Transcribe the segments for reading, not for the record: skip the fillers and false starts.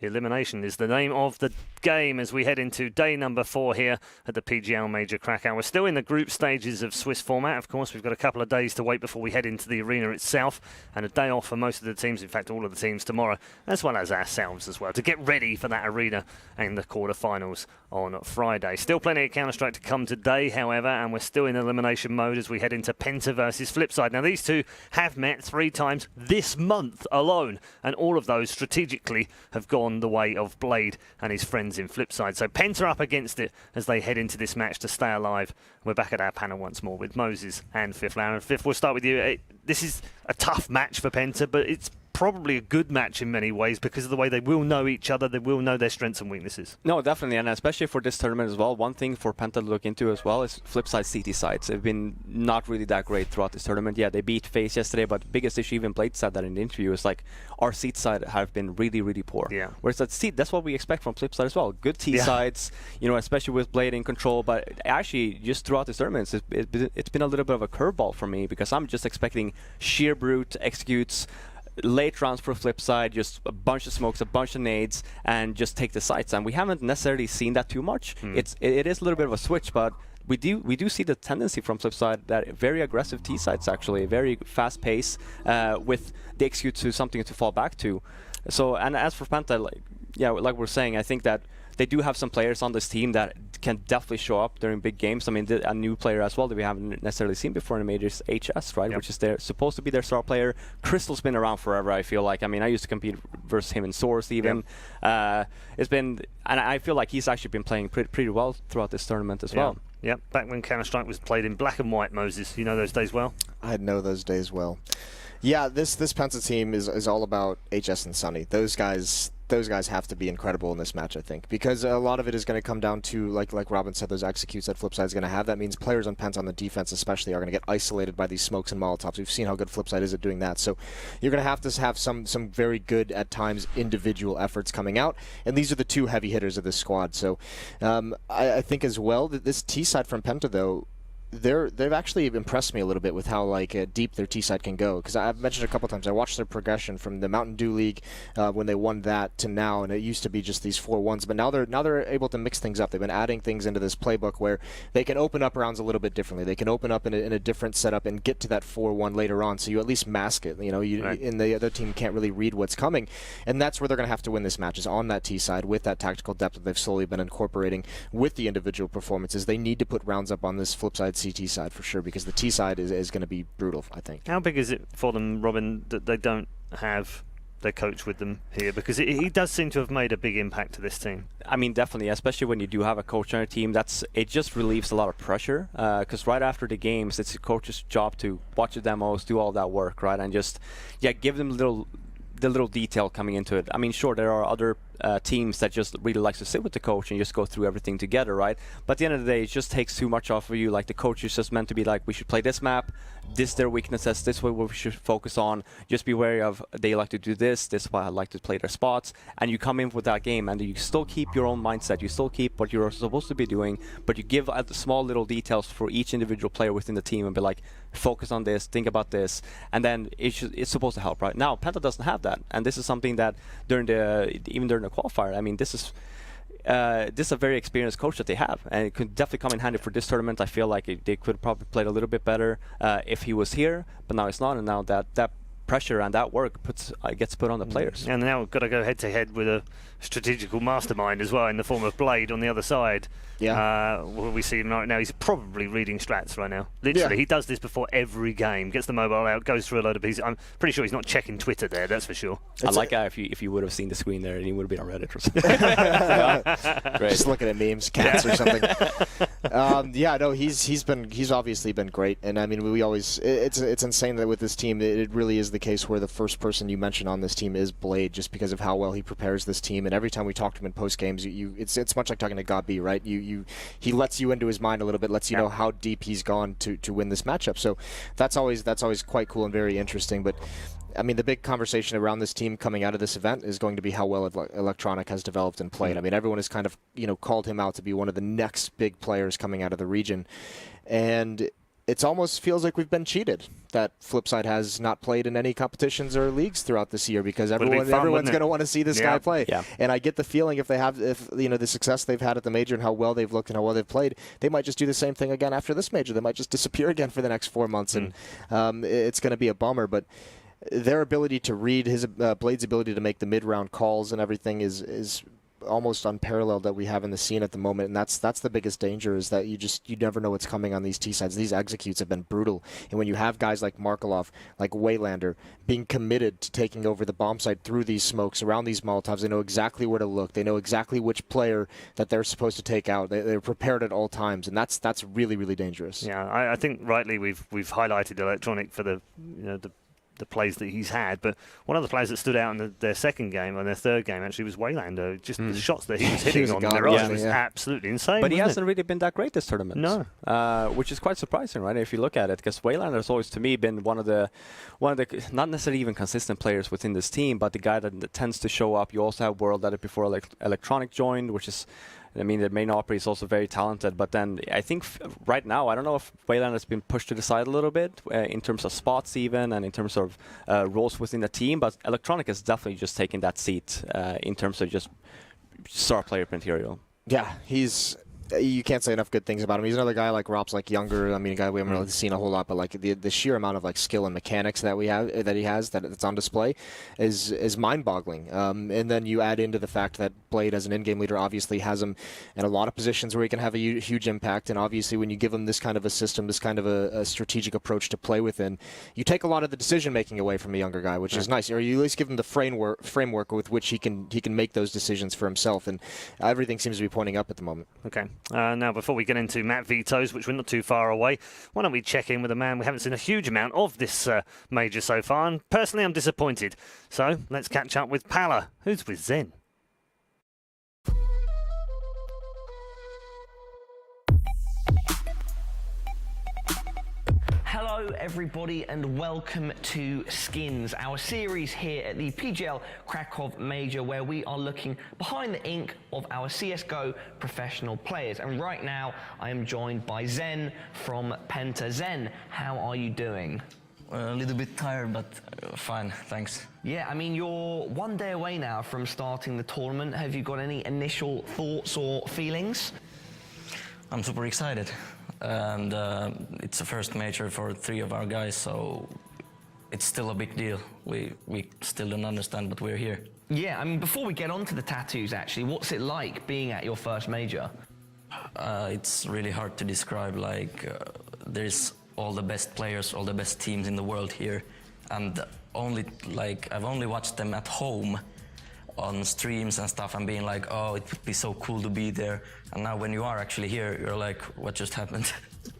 Elimination is the name of the game as we head into day number 4 here at the PGL Major Krakow. We're still in the group stages of Swiss format. Of course, we've got a couple of days to wait before we head into the arena itself, and a day off for most of the teams, in fact all of the teams tomorrow, as well as ourselves as well, to get ready for that arena and the quarterfinals on Friday. Still plenty of Counter-Strike to come today, however, and we're still in elimination mode as we head into Penta versus Flipside. Now, these two have met 3 times this month alone, and all of those strategically have gone the way of Blade and his friends in Flipside. So Penta up against it as they head into this match to stay alive. We're back at our panel once more with Moses and Fifth. Lauren, Fifth, we'll start with you. This is a tough match for Penta, but it's probably a good match in many ways because of the way they will know each other, they will know their strengths and weaknesses. No, definitely, and especially for this tournament as well. One thing for Penta to look into as well is Flipside CT sides. They've been not really that great throughout this tournament. Yeah, they beat FaZe yesterday, but the biggest issue, even Blade said that in the interview, is like our seat side have been really, really poor. Yeah. Whereas that's what we expect from Flipside as well. Good T sides, you know, especially with Blade in control. But actually, just throughout this tournament, it's been a little bit of a curveball for me because I'm just expecting sheer brute executes. Late rounds for Flipside, just a bunch of smokes, a bunch of nades, and just take the sights. And we haven't necessarily seen that too much. It is a little bit of a switch, but we do see the tendency from Flipside that very aggressive T sides, actually, very fast pace with the execute to something to fall back to. So, and as for Penta, like we're saying, I think that they do have some players on this team that can definitely show up during big games. I mean, a new player as well that we haven't necessarily seen before in the majors, HS, right? Yep. Which is supposed to be their star player. Crystal's been around forever, I feel like. I mean, I used to compete versus him in Source even. Yep. It's been, and I feel like he's actually been playing pretty well throughout this tournament as well. Yep, back when Counter-Strike was played in black and white, Moses. You know those days well? I know those days well. Yeah, this Penta team is all about HS and Sunny. Those guys have to be incredible in this match, I think, because a lot of it is going to come down to, like Robin said, those executes that Flipside is going to have. That means players on Penta on the defense especially are going to get isolated by these smokes and Molotovs. We've seen how good Flipside is at doing that. So you're going to have some very good, at times, individual efforts coming out. And these are the 2 heavy hitters of this squad. So I think as well that this T-side from Penta, though, they've actually impressed me a little bit with how deep their T-side can go, because I've mentioned a couple times I watched their progression from the Mountain Dew League when they won that to now, and it used to be just these 4-1s, but now they're able to mix things up. They've been adding things into this playbook where they can open up rounds a little bit differently. They can open up in a different setup and get to that 4-1 later on, so you at least mask it. You know, right. And the other team can't really read what's coming, and that's where they're going to have to win this match, is on that T-side with that tactical depth that they've slowly been incorporating with the individual performances. They need to put rounds up on this Flipside CT side for sure, because the T side is going to be brutal, I think. How big is it for them, Robin, that they don't have their coach with them here? Because he does seem to have made a big impact to this team. I mean, definitely, especially when you do have a coach on your team, it just relieves a lot of pressure, because right after the games, it's the coach's job to watch the demos, do all that work, right, and just give them the little detail coming into it. I mean, sure, there are other teams that just really likes to sit with the coach and just go through everything together, right? But at the end of the day, it just takes too much off of you. Like, the coach is just meant to be like, we should play this map, this their weaknesses, this way what we should focus on. Just be wary of they like to do this is why I like to play their spots. And you come in with that game and you still keep your own mindset, you still keep what you're supposed to be doing, but you give the small little details for each individual player within the team and be like, focus on this, think about this, and then it's supposed to help, right? Now, Penta doesn't have that, and this is something that even during the qualifier, I mean, this is a very experienced coach that they have, and it could definitely come in handy for this tournament. I feel like they could have probably played a little bit better if he was here, but now it's not, and now that pressure and that work gets put on the players. And now we've got to go head-to-head with a strategical mastermind as well in the form of Blade on the other side. Yeah. We see him right now. He's probably reading strats right now. Literally, he does this before every game. Gets the mobile out, goes through a load of pieces. I'm pretty sure he's not checking Twitter there, that's for sure. I like if you would have seen the screen there and he would have been on Reddit or something. Just looking at memes, cats or something. No, he's obviously been great, and I mean, we always it's insane that with this team it really is the case where the first person you mention on this team is Blade, just because of how well he prepares this team. And every time we talk to him in post games, it's much like talking to God B, right? He lets you into his mind a little bit, lets you know how deep he's gone to win this matchup. So that's always quite cool and very interesting. But I mean, the big conversation around this team coming out of this event is going to be how well Electronic has developed and played. I mean, everyone has kind of called him out to be one of the next big players coming out of the region, and it almost feels like we've been cheated that Flipside has not played in any competitions or leagues throughout this year, because everyone's going to want to see this guy play. Yeah. And I get the feeling if the success they've had at the major and how well they've looked and how well they've played, they might just do the same thing again after this major. They might just disappear again for the next 4 months, and it's going to be a bummer. But their ability to read his Blade's ability to make the mid-round calls and everything is almost unparalleled that we have in the scene at the moment, and that's the biggest danger, is that you never know what's coming on these T sides. These executes have been brutal, and when you have guys like Markelov, like Waylander, being committed to taking over the bomb site through these smokes, around these Molotovs, they know exactly where to look. They know exactly which player that they're supposed to take out. They're prepared at all times, and that's really, really dangerous. Yeah, I think rightly we've highlighted Electronic for the plays that he's had, but one of the players that stood out in their second game, or their third game actually, was Waylander. Just the shots that he was hitting on Mirage was absolutely insane. But he hasn't really been that great this tournament. No, which is quite surprising, right? If you look at it, because Waylander has always, to me, been one of the not necessarily even consistent players within this team, but the guy that tends to show up. You also have World that before Electronic joined, which is, I mean, the main operator is also very talented, but then I think right now, I don't know if Wayland has been pushed to the side a little bit in terms of spots even, and in terms of roles within the team, but Electronic has definitely just taken that seat in terms of just star player material. Yeah, you can't say enough good things about him. He's another guy like ropz, like younger. I mean, a guy we haven't really seen a whole lot, but like the sheer amount of like skill and mechanics that he has that's on display is mind-boggling. And then you add into the fact that Blade, as an in-game leader, obviously has him in a lot of positions where he can have a huge impact. And obviously, when you give him this kind of a system, this kind of a strategic approach to play within, you take a lot of the decision-making away from a younger guy, which is nice. Or you at least give him the framework with which he can make those decisions for himself. And everything seems to be pointing up at the moment. Okay. Now, before we get into Matt Vito's, which we're not too far away, why don't we check in with a man we haven't seen a huge amount of this major so far, and personally I'm disappointed. So let's catch up with Pala, who's with Zen. Hello everybody and welcome to Skins, our series here at the PGL Kraków Major, where we are looking behind the ink of our CSGO professional players. And right now I am joined by Zen from Penta. Zen, how are you doing? A little bit tired, but fine, thanks. Yeah, I mean, you're 1 day away now from starting the tournament. Have you got any initial thoughts or feelings? I'm super excited. And it's the first major for 3 of our guys, so it's still a big deal. We still don't understand, but we're here. Yeah, I mean, before we get on to the tattoos, actually, what's it like being at your first major? It's really hard to describe. Like, there's all the best players, all the best teams in the world here, and I've only watched them at home on streams and stuff, and being like, oh, it would be so cool to be there. And now when you are actually here, you're like, what just happened?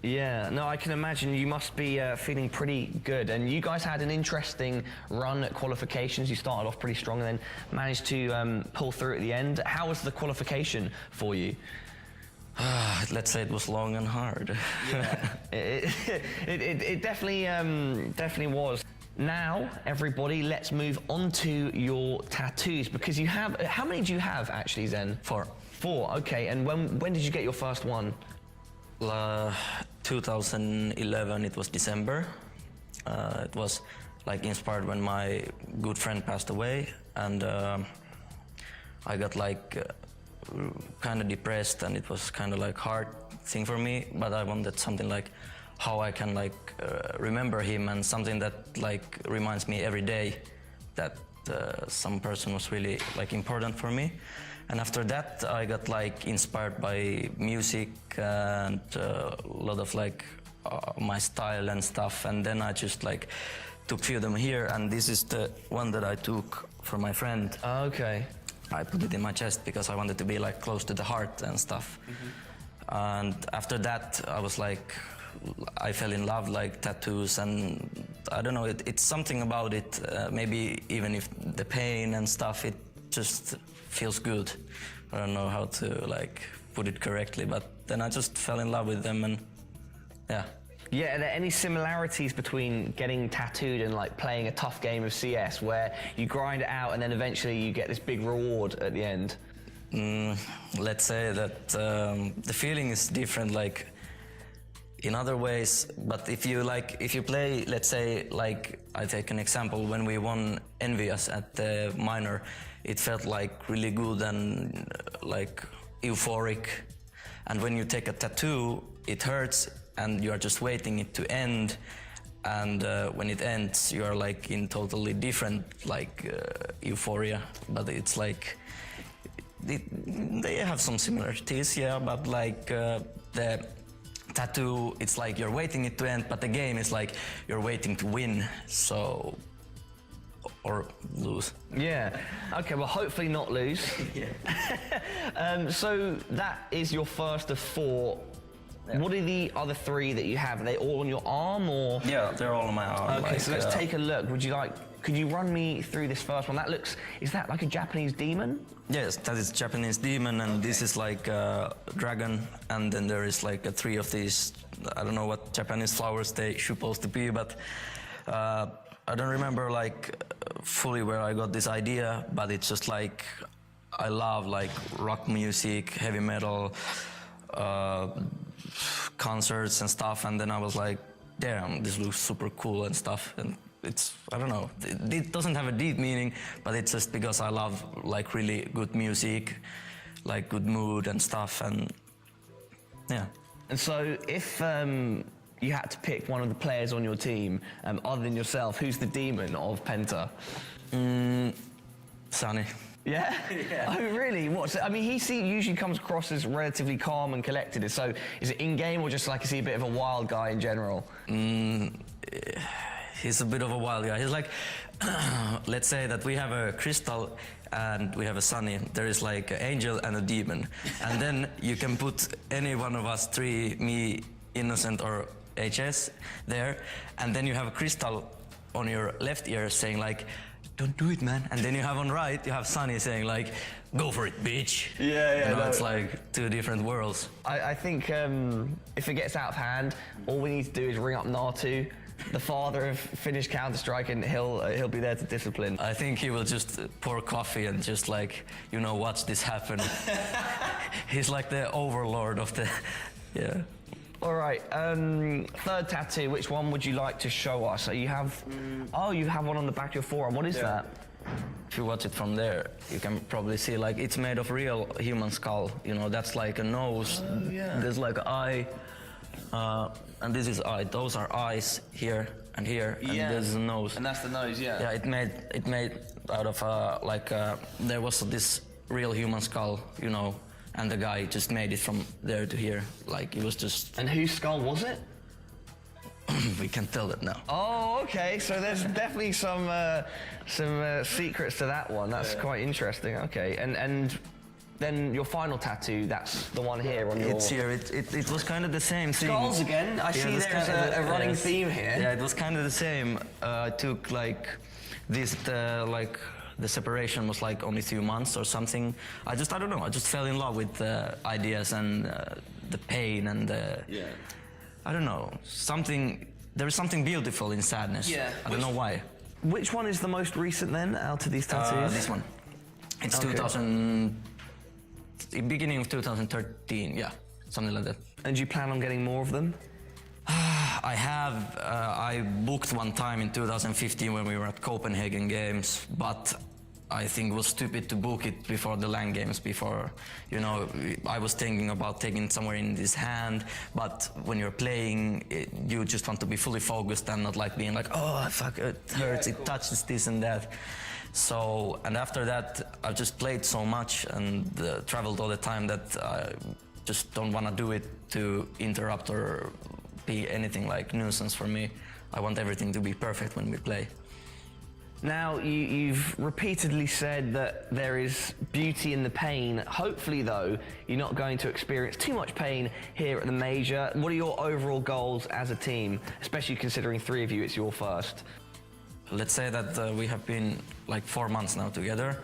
Yeah, no, I can imagine you must be feeling pretty good. And you guys had an interesting run at qualifications. You started off pretty strong and then managed to pull through at the end. How was the qualification for you? Let's say it was long and hard. Yeah, it definitely was. Now, everybody, let's move on to your tattoos, because you have, how many do you have actually, Zen? 4. 4, okay, and when did you get your first one? 2011, it was December. It was like inspired when my good friend passed away, and I got like kind of depressed, and it was kind of like hard thing for me, but I wanted something like how I can like remember him, and something that like reminds me every day that some person was really like important for me. And after that I got like inspired by music and a lot of like my style and stuff, and then I just like took few of them here, and this is the one that I took for my friend. Okay. I put it in my chest because I wanted to be like close to the heart and stuff. And after that I was like, I fell in love like tattoos, and I don't know, it's something about it, maybe even if the pain and stuff, it just feels good. I don't know how to like put it correctly, but then I just fell in love with them, and yeah. Yeah, are there any similarities between getting tattooed and like playing a tough game of CS where you grind it out and then eventually you get this big reward at the end? Let's say that the feeling is different. Like in other ways, but if you play, let's say, like I take an example, when we won EnVyUs at the minor, it felt like really good and like euphoric. And when you take a tattoo, it hurts and you are just waiting it to end. And when it ends, you are like in totally different like euphoria. But it's like they have some similarities, yeah. But like the tattoo, it's like you're waiting it to end, but the game is like you're waiting to win, so or lose. Yeah. Okay. Well, hopefully not lose. Yeah. So that is your first of 4. Yeah. What are the other 3 that you have? Are they all on your arm, or? Yeah, they're all on my arm. Okay. Like, so let's take a look. Could you run me through this first one? Is that like a Japanese demon? Yes, that is Japanese demon, and this is like a dragon, and then there is like 3 of these. I don't know what Japanese flowers they supposed to be, but I don't remember like fully where I got this idea. But it's just like I love like rock music, heavy metal, concerts and stuff, and then I was like, damn, this looks super cool and stuff. And it's, I don't know, it doesn't have a deep meaning, but it's just because I love like really good music, like good mood and stuff, and yeah. And so if you had to pick one of the players on your team, other than yourself, who's the demon of Penta? Sunny. Yeah? Yeah. Oh, really? What? So, I mean, usually comes across as relatively calm and collected. So is it in-game, or just like, is he a bit of a wild guy in general? He's a bit of a wild guy. He's like, let's say that we have a crystal and we have a Sunny. There is like an angel and a demon. And then you can put any one of us 3, me, Innocent, or HS there. And then you have a crystal on your left ear saying like, don't do it, man. And then you have on right, you have Sunny saying like, go for it, bitch. Yeah. You know, it's like 2 different worlds. I think if it gets out of hand, all we need to do is ring up Natu, the father of Finnish Counter-Strike, and he'll be there to discipline. I think he will just pour coffee and just like, you know, watch this happen. He's like the overlord of the, yeah. All right, 3rd tattoo, which one would you like to show us? So you have, oh, you have one on the back of your forearm. What is that? If you watch it from there, you can probably see like it's made of real human skull. You know, that's like a nose. Oh, yeah. There's like an eye, and this is eye. Those are eyes here and here, and there's a nose. And that's the nose, yeah. Yeah, it made out of there was this real human skull, you know. And the guy just made it from there to here, like it was just. And whose skull was it? We can't tell that now. Oh, okay. So there's definitely some secrets to that one. That's quite interesting. Okay, and then your final tattoo, that's the one here on your. It's here. It was kind of the same thing. Skulls again. I see there's a running theme here. Yeah, it was kind of the same. I took like this like. The separation was like only 2 months or something. I don't know, I just fell in love with the ideas and the pain and the, I don't know, there is something beautiful in sadness. Yeah. I don't know why. Which one is the most recent then, out of these tattoos? This one. It's beginning of 2013, yeah, something like that. And do you plan on getting more of them? I have. I booked one time in 2015 when we were at Copenhagen Games, but I think it was stupid to book it before the LAN games. Before, you know, I was thinking about taking it somewhere in this hand, but when you're playing, you just want to be fully focused and not like being like, oh fuck, it hurts, it touches this and that. So, and after that, I've just played so much and traveled all the time that I just don't want to do it to interrupt or be anything like nuisance for me. I want everything to be perfect when we play. Now, you've repeatedly said that there is beauty in the pain. Hopefully, though, you're not going to experience too much pain here at the Major. What are your overall goals as a team, especially considering 3 of you, it's your first? Let's say that we have been like 4 months now together.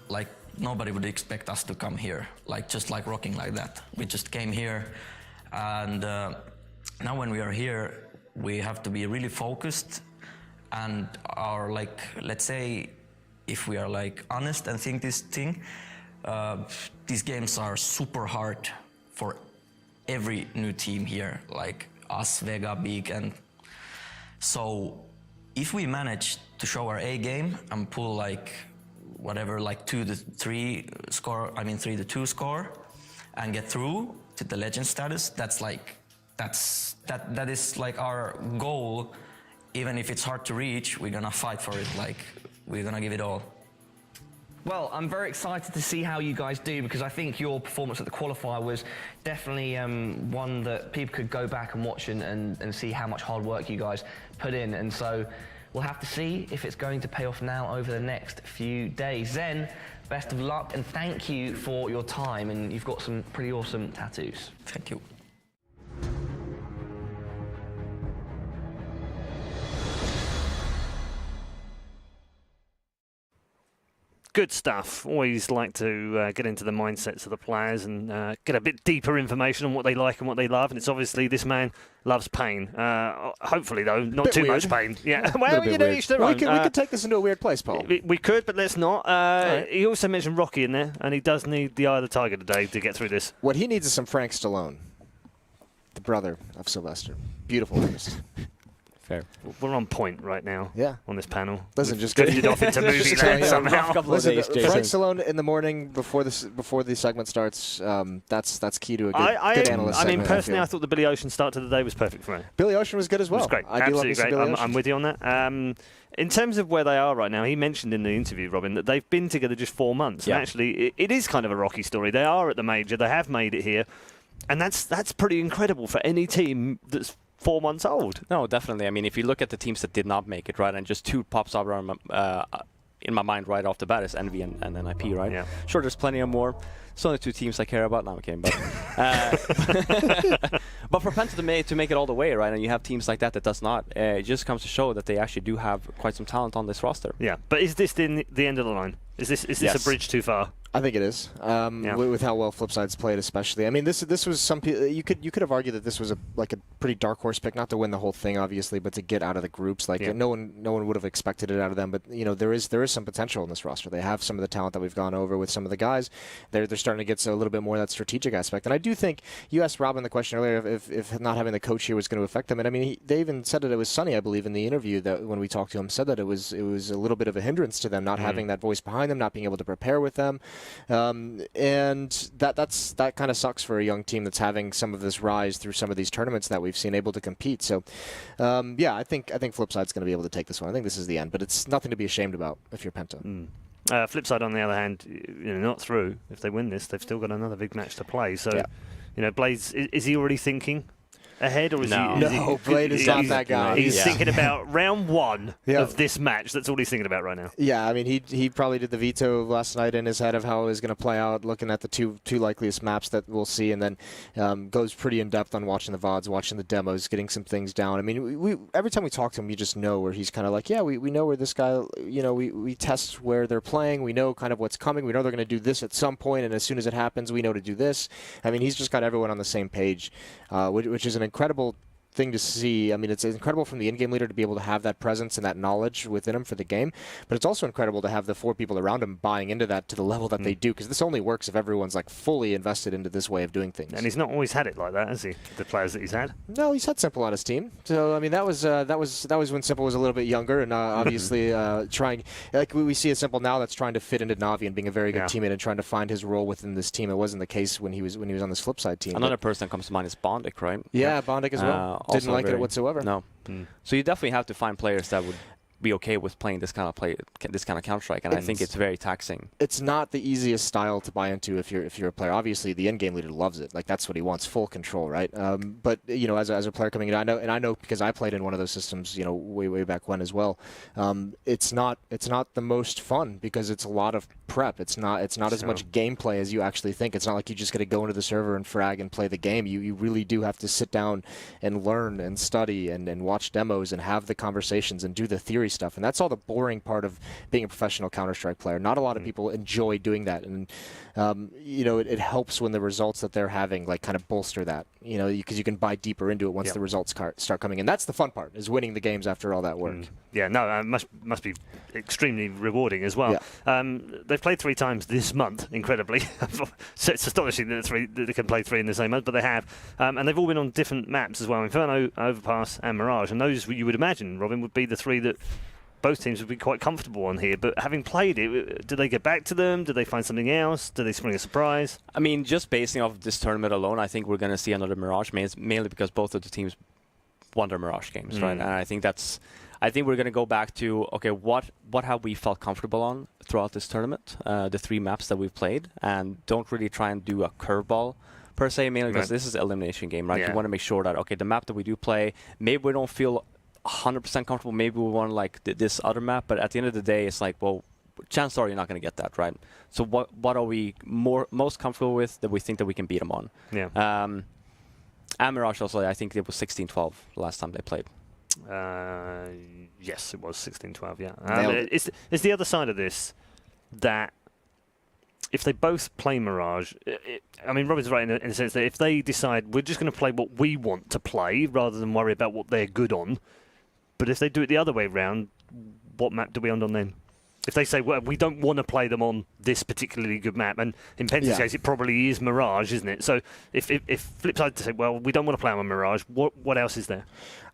Like, nobody would expect us to come here, like just like rocking like that. We just came here, and now when we are here, we have to be really focused. And our, like, let's say, if we are like honest and think this thing, these games are super hard for every new team here. Like, us, Vega, Beak, and so if we manage to show our A game and pull like whatever, like 2-3 score, I mean 3-2 score, and get through to the legend status, that's like that is like our goal. Even if it's hard to reach, we're gonna fight for it. Like we're gonna give it all. Well, I'm very excited to see how you guys do, because I think your performance at the qualifier was definitely one that people could go back and watch and see how much hard work you guys put in. And so we'll have to see if it's going to pay off now over the next few days. Zen, best of luck, and thank you for your time. And you've got some pretty awesome tattoos. Thank you. Good stuff. Always like to get into the mindsets of the players and get a bit deeper information on what they like and what they love. And it's obviously this man loves pain. Hopefully, though, not too much pain. Yeah. Well, you know, each their own. We could take this into a weird place, Paul. We could, but let's not. Right. He also mentioned Rocky in there, and he does need the eye of the tiger today to get through this. What he needs is some Frank Stallone, the brother of Sylvester. Beautiful artist. Fair. We're on point right now. Yeah. On this panel. Listen, just drifted off into movie land somehow. Listen, Frank Stallone in the morning before the segment starts. That's key to a good analyst. I mean, personally, I thought the Billy Ocean start to the day was perfect for me. Billy Ocean was good as well. It was great. Absolutely great. I'm with you on that. In terms of where they are right now, he mentioned in the interview, Robin, that they've been together just 4 months. Yeah. And actually, it is kind of a rocky story. They are at the major. They have made it here. And that's pretty incredible for any team that's 4 months old. No, definitely. I mean, if you look at the teams that did not make it, right, and just two pops up in my mind right off the bat is Envy and NIP, right? Yeah. Sure, there's plenty of more. It's only 2 teams I care about. No, I'm kidding. But, but for Penta to make it all the way, right, and you have teams like that does not, it just comes to show that they actually do have quite some talent on this roster. Yeah, but is this the end of the line? Is this Yes. a bridge too far? I think it is. With how well Flipside's played, especially. I mean, this was some people. You could have argued that this was a pretty dark horse pick, not to win the whole thing, obviously, but to get out of the groups. No one would have expected it out of them. But you know, there is some potential in this roster. They have some of the talent that we've gone over with some of the guys. They're starting to get a little bit more of that strategic aspect. And I do think you asked Robin the question earlier if not having the coach here was going to affect them. And I mean, they even said that it was Sonny, I believe, in the interview that when we talked to him, said that it was a little bit of a hindrance to them not having that voice behind them, not being able to prepare with them. And that kind of sucks for a young team that's having some of this rise through some of these tournaments that we've seen able to compete. So, yeah, I think Flipside's going to be able to take this one. I think this is the end, but it's nothing to be ashamed about if you're Penta. Flipside, on the other hand, not through. If they win this, they've still got another big match to play. So, Blades, is he already thinking ahead, or is no, Blade is not that guy. He's thinking about round 1 of this match. That's all he's thinking about right now. Yeah, I mean, he probably did the veto last night in his head of how it was going to play out, looking at the two likeliest maps that we'll see, and then goes pretty in depth on watching the VODs, watching the demos, getting some things down. I mean, we every time we talk to him, you just know where he's kind of like, we know where this guy, we test where they're playing, we know kind of what's coming, we know they're going to do this at some point, and as soon as it happens, we know to do this. I mean, he's just got everyone on the same page, which is an incredible thing to see. I mean, it's incredible from the in-game leader to be able to have that presence and that knowledge within him for the game, but it's also incredible to have the 4 people around him buying into that to the level that they do, because this only works if everyone's like fully invested into this way of doing things. And he's not always had it like that, has he? The players that he's had. No, he's had Simple on his team. So I mean, that was when Simple was a little bit younger, and obviously trying, like we see a Simple now that's trying to fit into Navi and being a very good teammate and trying to find his role within this team. It wasn't the case when he was on this Flipside team. Another person that comes to mind is Bondic, right? Yeah, Bondic as well. Didn't like it whatsoever. No. So you definitely have to find players that would be okay with playing this kind of Counter-Strike, and I think it's very taxing. It's not the easiest style to buy into if you're a player. Obviously, the in-game leader loves it. Like, that's what he wants, full control, right? But as a player coming in, I know because I played in one of those systems, way back when as well. It's not the most fun because it's a lot of prep. It's not as much gameplay as you actually think. It's not like you just got to go into the server and frag and play the game. You really do have to sit down and learn and study and watch demos and have the conversations and do the theory stuff, and that's all the boring part of being a professional Counter-Strike player. Not a lot of people enjoy doing that, and it helps when the results that they're having like kind of bolster that, because you can buy deeper into it once the results start coming in. That's the fun part, is winning the games after all that work. Yeah, no, must be extremely rewarding as well. Yeah. They've played 3 times this month, incredibly. So it's astonishing that they can play 3 in the same month, but they have. And they've all been on different maps as well: Inferno, Overpass, and Mirage. And those, you would imagine, Robin, would be the 3 that both teams would be quite comfortable on here. But having played it, do they get back to them? Do they find something else? Do they spring a surprise? I mean, just basing off this tournament alone, I think we're going to see another Mirage, mainly because both of the teams won their Mirage games, right? And I think we're going to go back to, okay, what have we felt comfortable on throughout this tournament, the 3 maps that we've played, and don't really try and do a curveball per se, mainly because this is an elimination game, right? Yeah. You want to make sure that, okay, the map that we do play, maybe we don't feel 100% comfortable, maybe we want like this other map, but at the end of the day, it's like, well, chances are you're not going to get that, right? So what are we most comfortable with that we think that we can beat them on? Yeah. And Mirage also, I think it was 16-12 last time they played. Yes, it was 16-12, yeah. It's the other side of this that if they both play Mirage, I mean, Robin's right in the sense that if they decide we're just going to play what we want to play rather than worry about what they're good on, but if they do it the other way around, what map do we end on then? If they say, well, we don't want to play them on this particularly good map, and in Penta's case, it probably is Mirage, isn't it? So if Flipside to say, well, we don't want to play them on Mirage, what else is there?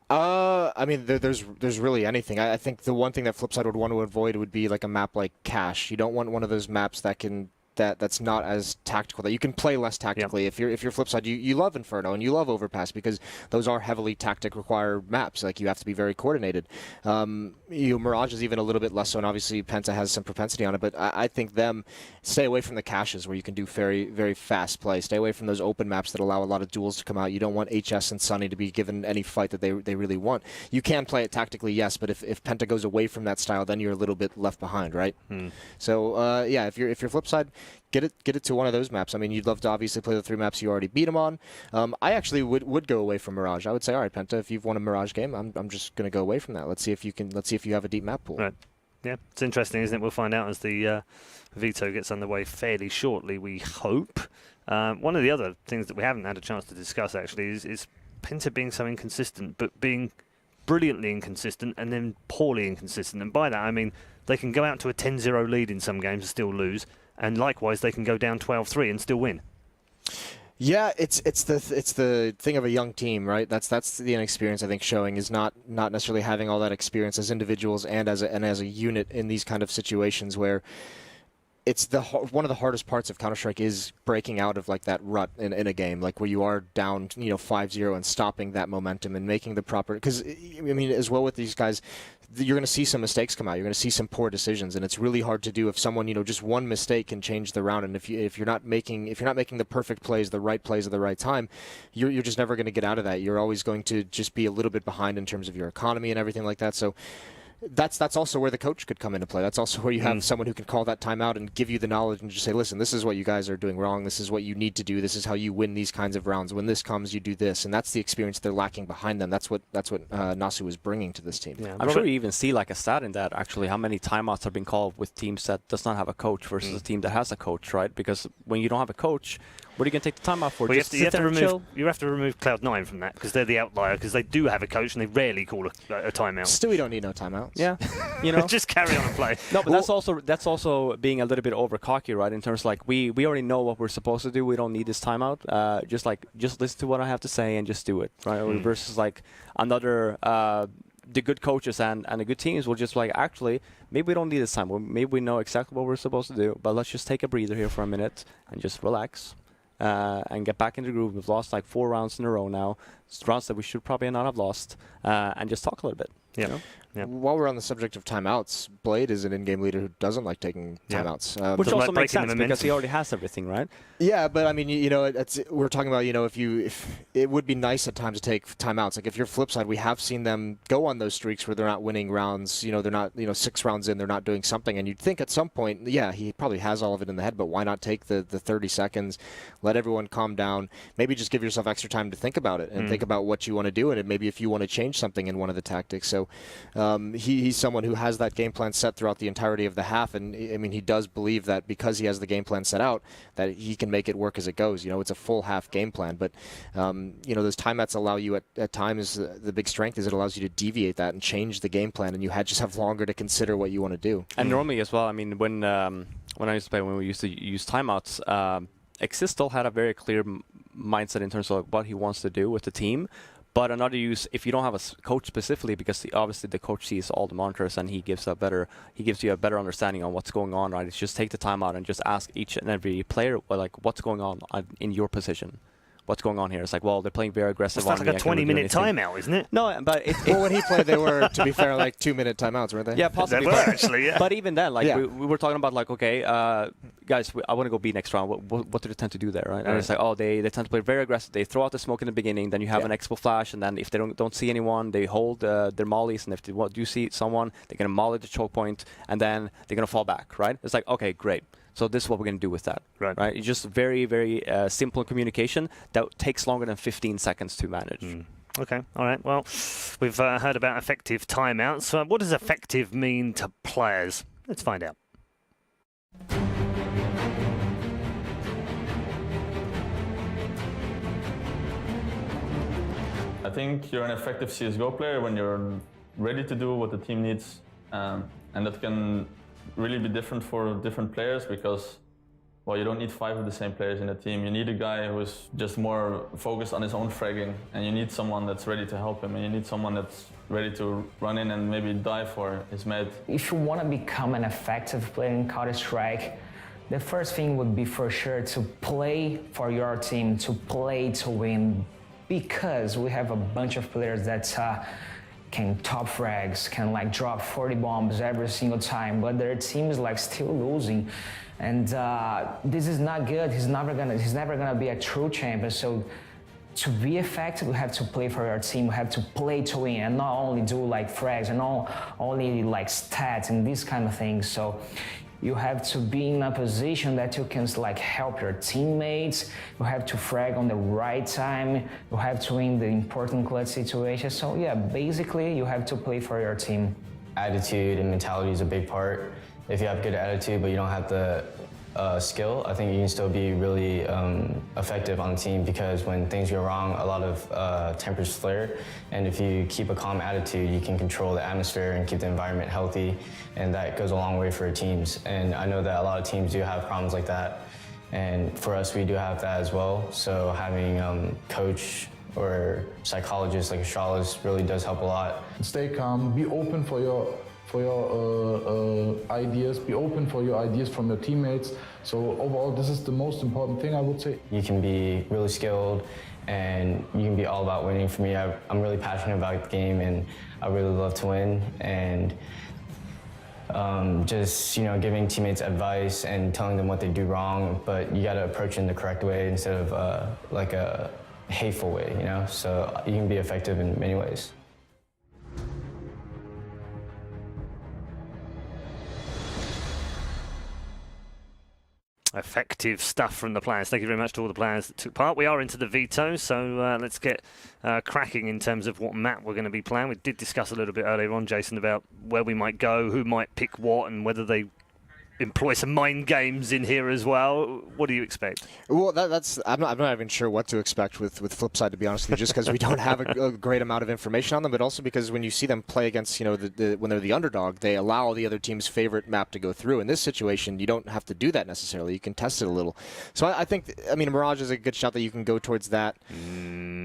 I mean, there's really anything. I think the one thing that Flipside would want to avoid would be like a map like Cache. You don't want one of those maps that's not as tactical, that you can play less tactically. If you're Flipside, you love Inferno and you love Overpass because those are heavily tactic required maps. Like, you have to be very coordinated. Mirage is even a little bit less so, and obviously Penta has some propensity on it, but I think stay away from the caches where you can do very, very fast play. Stay away from those open maps that allow a lot of duels to come out. You don't want HS and Sunny to be given any fight that they really want. You can play it tactically, yes, but if Penta goes away from that style, then you're a little bit left behind, right? So if you're Flipside, get it to one of those maps. I mean, you'd love to obviously play the 3 maps you already beat them on. I actually would go away from Mirage. I would say, all right, Penta, if you've won a Mirage game, I'm just going to go away from that. Let's see if you have a deep map pool. Right. Yeah, it's interesting, isn't it? We'll find out as the veto gets underway fairly shortly, we hope. One of the other things that we haven't had a chance to discuss, actually, is Penta being so inconsistent, but being brilliantly inconsistent and then poorly inconsistent. And by that, I mean they can go out to a 10-0 lead in some games and still lose, and likewise they can go down 12-3 and still win. Yeah, it's the thing of a young team, right? That's the inexperience, I think, showing, is not necessarily having all that experience as individuals and as a unit in these kind of situations where it's one of the hardest parts of Counter-Strike is breaking out of like that rut in a game, like where you are down 5-0 and stopping that momentum and making the proper, because I mean, as well with these guys, you're going to see some mistakes come out. You're going to see some poor decisions, and it's really hard to do if someone, just one mistake can change the round. And if you're not making the perfect plays, the right plays at the right time, you're just never going to get out of that. You're always going to just be a little bit behind in terms of your economy and everything like that. So that's also where the coach could come into play. That's also where you have someone who can call that timeout and give you the knowledge and just say, listen, this is what you guys are doing wrong. This is what you need to do. This is how you win these kinds of rounds. When this comes, you do this. And that's the experience they're lacking behind them. That's what Nasu is bringing to this team. Yeah, I'm sure you even see like a stat in that, actually, how many timeouts have been called with teams that does not have a coach versus a team that has a coach, right? Because when you don't have a coach, what are you going to take the timeout for? Well, you have to remove Cloud9 from that, because they're the outlier, because they do have a coach and they rarely call a timeout. Still, we don't need no timeouts. Yeah. Just carry on and play. No, but that's also being a little bit over cocky, right? In terms like we already know what we're supposed to do. We don't need this timeout. Just listen to what I have to say and just do it, right? Versus like another the good coaches and the good teams will just like, actually, maybe we don't need this time. Maybe we know exactly what we're supposed to do, but let's just take a breather here for a minute and just relax. And get back into the groove. We've lost like 4 rounds in a row now. It's rounds that we should probably not have lost. And just talk a little bit. Yeah. Yeah. While we're on the subject of timeouts, Blade is an in-game leader who doesn't like taking timeouts. Which also makes sense momentum, because he already has everything, right? Yeah, but I mean, we're talking about, if it would be nice at times to take timeouts. Like if you're Flipside, we have seen them go on those streaks where they're not winning rounds. They're not, 6 rounds in, they're not doing something. And you'd think at some point, yeah, he probably has all of it in the head, but why not take the 30 seconds, let everyone calm down, maybe just give yourself extra time to think about it and think about what you want to do, and maybe if you want to change something in one of the tactics. So he's someone who has that game plan set throughout the entirety of the half, and I mean, he does believe that because he has the game plan set out, that he can make it work as it goes. You know, it's a full half game plan, but you know, those timeouts allow you at times, the big strength is it allows you to deviate that and change the game plan, and you just have longer to consider what you want to do. And normally as well, I mean, when I used to play, when we used to use timeouts, Exist still had a very clear mindset in terms of what he wants to do with the team. But another use, if you don't have a coach specifically, because obviously the coach sees all the monitors and he gives you a better understanding on what's going on, right? It's just take the time out and just ask each and every player, well, like, what's going on in your position? What's going on here? It's like, well, they're playing very aggressive. It's like a 20-minute timeout, isn't it? No, but well, when he played, they were, to be fair, like 2-minute timeouts, weren't they? Yeah, possibly. They were actually, yeah. But even then, like we were talking about, like, okay, guys, I want to go B next round. What do they tend to do there, right? And it's like, oh, they tend to play very aggressive. They throw out the smoke in the beginning. Then you have an expo flash, and then if they don't see anyone, they hold their mollies. And if they do see someone, they're gonna molly the choke point, and then they're gonna fall back, right? It's like, okay, great. So this is what we're going to do with that, right? It's just very, very simple communication that takes longer than 15 seconds to manage. Okay, all right. Well, we've heard about effective timeouts. What does effective mean to players? Let's find out. I think you're an effective CSGO player when you're ready to do what the team needs, and that can really be different for different players because, well, you don't need 5 of the same players in the team. You need a guy who's just more focused on his own fragging, and you need someone that's ready to help him, and you need someone that's ready to run in and maybe die for his med. If you want to become an effective player in Counter-Strike, the first thing would be for sure to play for your team, to play to win, because we have a bunch of players that can top frags, can like drop 40 bombs every single time, but their team is like still losing, and this is not good. He's never gonna be a true champion. So to be effective, we have to play for your team. We have to play to win, and not only do like frags and not only like stats and these kind of things. So you have to be in a position that you can like help your teammates. You have to frag on the right time. You have to win the important clutch situations. So yeah, basically you have to play for your team. Attitude and mentality is a big part. If you have good attitude but you don't have the skill, I think you can still be really effective on the team, because when things go wrong, a lot of tempers flare, and if you keep a calm attitude, you can control the atmosphere and keep the environment healthy, and that goes a long way for teams. And I know that a lot of teams do have problems like that, and for us, we do have that as well. So having coach or psychologist like Astralis really does help a lot. Stay calm, be open for your ideas, be open for your ideas from your teammates. So overall, this is the most important thing, I would say. You can be really skilled and you can be all about winning. For me, I'm really passionate about the game and I really love to win. And just, you know, giving teammates advice and telling them what they do wrong, but you got to approach it in the correct way instead of like a hateful way, you know? So you can be effective in many ways. Effective stuff from the players. Thank you very much to all the players that took part. We are into the veto, so let's get cracking in terms of what map we're going to be playing. We did discuss a little bit earlier on, Jason, about where we might go, who might pick what, and whether they employ some mind games in here as well. What do you expect? Well, I'm not even sure what to expect with Flipside, to be honest with you, just because we don't have a great amount of information on them, but also because when you see them play against, you know, when they're the underdog, they allow the other team's favorite map to go through. In this situation, you don't have to do that necessarily. You can test it a little. So I think, I mean, Mirage is a good shot that you can go towards that.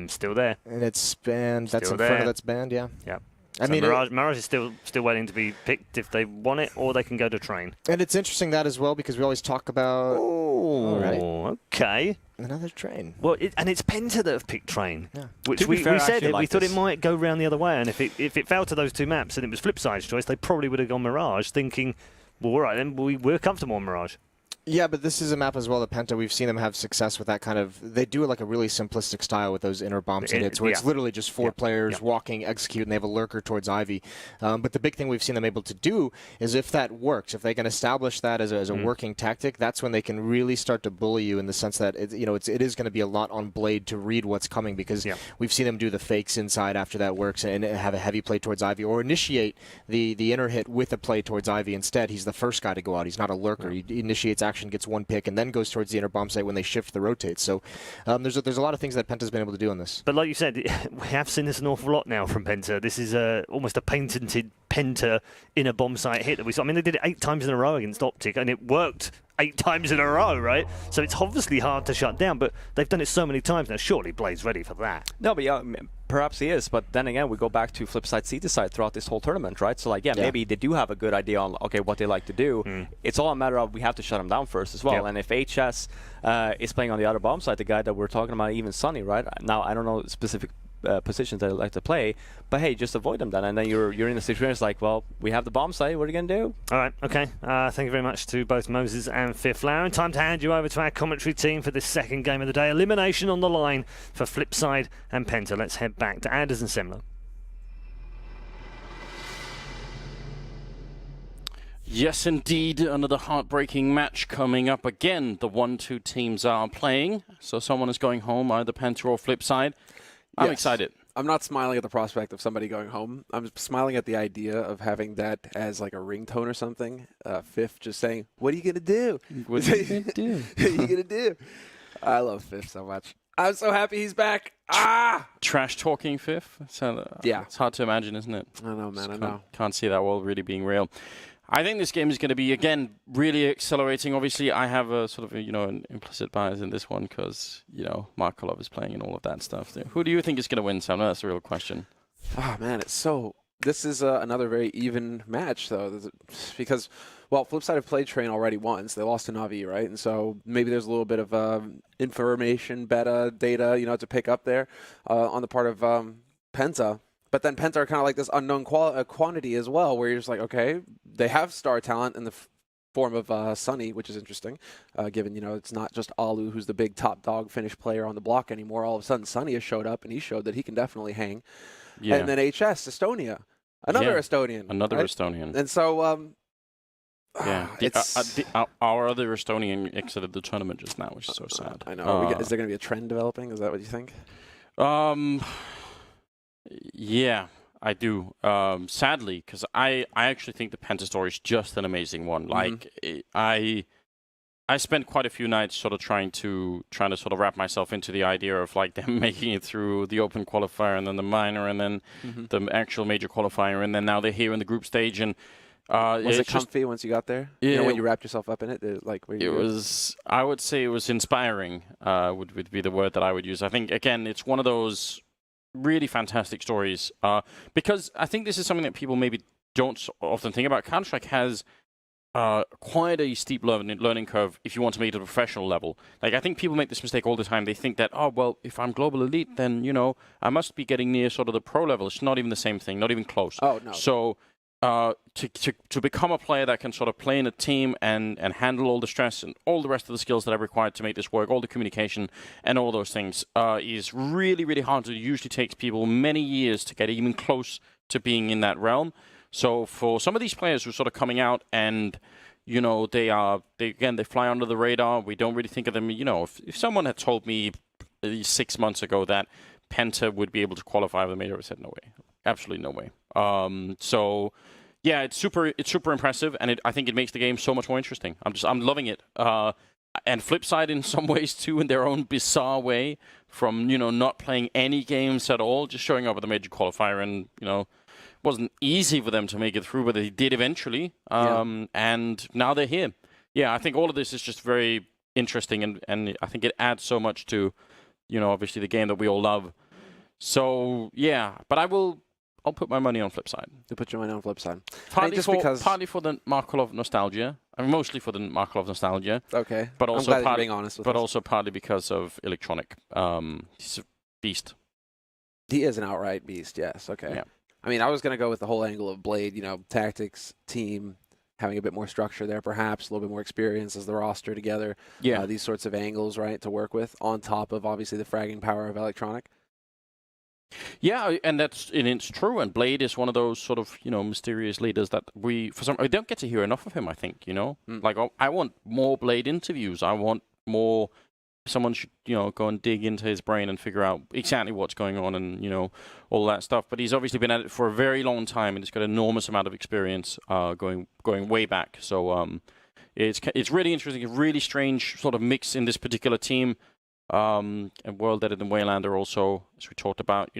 Still there. And it's banned. That's Still Inferno there. That's banned, yeah. Yeah. I mean, Mirage is still waiting to be picked if they want it, or they can go to train. And it's interesting that as well, because we always talk about... Oh, right. Okay. Another train. Well, and it's Penta that have picked train, yeah. Which we said we thought it might go round the other way, and if it fell to those two maps and it was Flipside's choice, they probably would have gone Mirage, thinking, well, all right, then we're comfortable on Mirage. Yeah, but this is a map as well, the Penta. We've seen them have success with that kind of... They do like a really simplistic style with those inner bomb hits, where it's literally just 4 players walking, execute, and they have a lurker towards Ivy. But the big thing we've seen them able to do is if that works, if they can establish that as a working tactic, that's when they can really start to bully you in the sense that it is going to be a lot on Blade to read what's coming, because we've seen them do the fakes inside after that works and have a heavy play towards Ivy, or initiate the inner hit with a play towards Ivy instead. He's the first guy to go out. He's not a lurker. He initiates action, gets 1 pick, and then goes towards the inner bomb site when they shift the rotate. So there's a lot of things that Penta's been able to do on this. But like you said, we have seen this an awful lot now from Penta. This is almost a patented Penta inner bomb site hit that we saw. I mean, they did it 8 times in a row against Optic, and it worked 8 times in a row, right? So it's obviously hard to shut down, but they've done it so many times now. Surely Blade's ready for that. No, but yeah, perhaps he is. But then again, we go back to Flipsid3 decide throughout this whole tournament, right? So like, maybe they do have a good idea on what they like to do. It's all a matter of we have to shut them down first as well. And if HS is playing on the other bomb side, the guy that we're talking about, even Sunny, right? Now I don't know specific positions that I like to play, but hey, just avoid them then, and then you're in a situation it's like, well, we have the bomb site, what are you going to do? All right, okay. Thank you very much to both Moses and Fifth Lauren. Time to hand you over to our commentary team for this second game of the day. Elimination on the line for Flipside and Penta. Let's head back to Anders and Semler. Yes, indeed, another heartbreaking match coming up again. The 1-2 teams are playing, so someone is going home, either Penta or Flipside. I'm excited. I'm not smiling at the prospect of somebody going home. I'm smiling at the idea of having that as like a ringtone or something. Fifth just saying, "What are you gonna do? What are you gonna do? What are you gonna do?" I love Fifth so much. I'm so happy he's back. Trash talking Fifth. It's hard to imagine, isn't it? I know, man. I know. Can't see that world really being real. I think this game is going to be, again, really accelerating. Obviously, I have a sort of, an implicit bias in this one because, Markolov is playing and all of that stuff. Who do you think is going to win, Sam? That's the real question. Oh, man, this is another very even match, though, because, well, Flipside have played Train already once. They lost to Navi, right? And so maybe there's a little bit of information, data, to pick up there on the part of Penta. But then Penta are kind of like this unknown quantity as well, where you're just like, okay, they have star talent in the form of Sunny, which is interesting, given, it's not just Alu who's the big top dog Finnish player on the block anymore. All of a sudden, Sunny has showed up, and he showed that he can definitely hang. Yeah. And then HS, Estonia, another Estonian. Another right? Estonian. And so... our other Estonian exited the tournament just now, which is so sad. I know. Is there going to be a trend developing? Is that what you think? Yeah, I do. Sadly, because I actually think the Penta story is just an amazing one. Like, I spent quite a few nights sort of trying to sort of wrap myself into the idea of like them making it through the open qualifier and then the minor and then the actual major qualifier, and then now they're here in the group stage. And was it comfy once you got there? Yeah, when you wrapped yourself up in it, I would say it was inspiring. Would be the word that I would use. I think again, it's one of those really fantastic stories, because I think this is something that people maybe don't often think about. Counter-Strike has quite a steep learning curve if you want to make it to a professional level. Like, I think people make this mistake all the time. They think that, oh, well, if I'm global elite, then, I must be getting near sort of the pro level. It's not even the same thing, not even close. Oh, no. So to become a player that can sort of play in a team and handle all the stress and all the rest of the skills that are required to make this work, all the communication and all those things, is really, really hard. It usually takes people many years to get even close to being in that realm. So for some of these players who are sort of coming out and, they fly under the radar, we don't really think of them, if someone had told me 6 months ago that Penta would be able to qualify for the major, I would have said no way. Absolutely no way. So yeah, it's super impressive, and I think it makes the game so much more interesting. I'm loving it. And Flipside in some ways too, in their own bizarre way, from not playing any games at all, just showing up at the major qualifier, and it wasn't easy for them to make it through, but they did eventually. And now they're here. Yeah, I think all of this is just very interesting, and I think it adds so much to obviously the game that we all love. So yeah, but I'll put my money on Flipside. You put your money on Flipside. Partly for the Markolov nostalgia. I mean, mostly for the Markolov nostalgia. Okay. But also I'm glad you're being honest with us. also partly because of Electronic. He's a beast. He is an outright beast, yes. Okay. Yeah. I mean, I was going to go with the whole angle of Blade, tactics, team, having a bit more structure there, perhaps a little bit more experience as the roster together. Yeah. These sorts of angles, right, to work with, on top of obviously the fragging power of Electronic. Yeah, and it's true. And Blade is one of those sort of mysterious leaders that we don't get to hear enough of him. I think like I want more Blade interviews. I want more. Someone should go and dig into his brain and figure out exactly what's going on and all that stuff. But he's obviously been at it for a very long time and he's got an enormous amount of experience going way back. So it's really interesting. A really strange sort of mix in this particular team. And World Edit and Waylander also, as we talked about,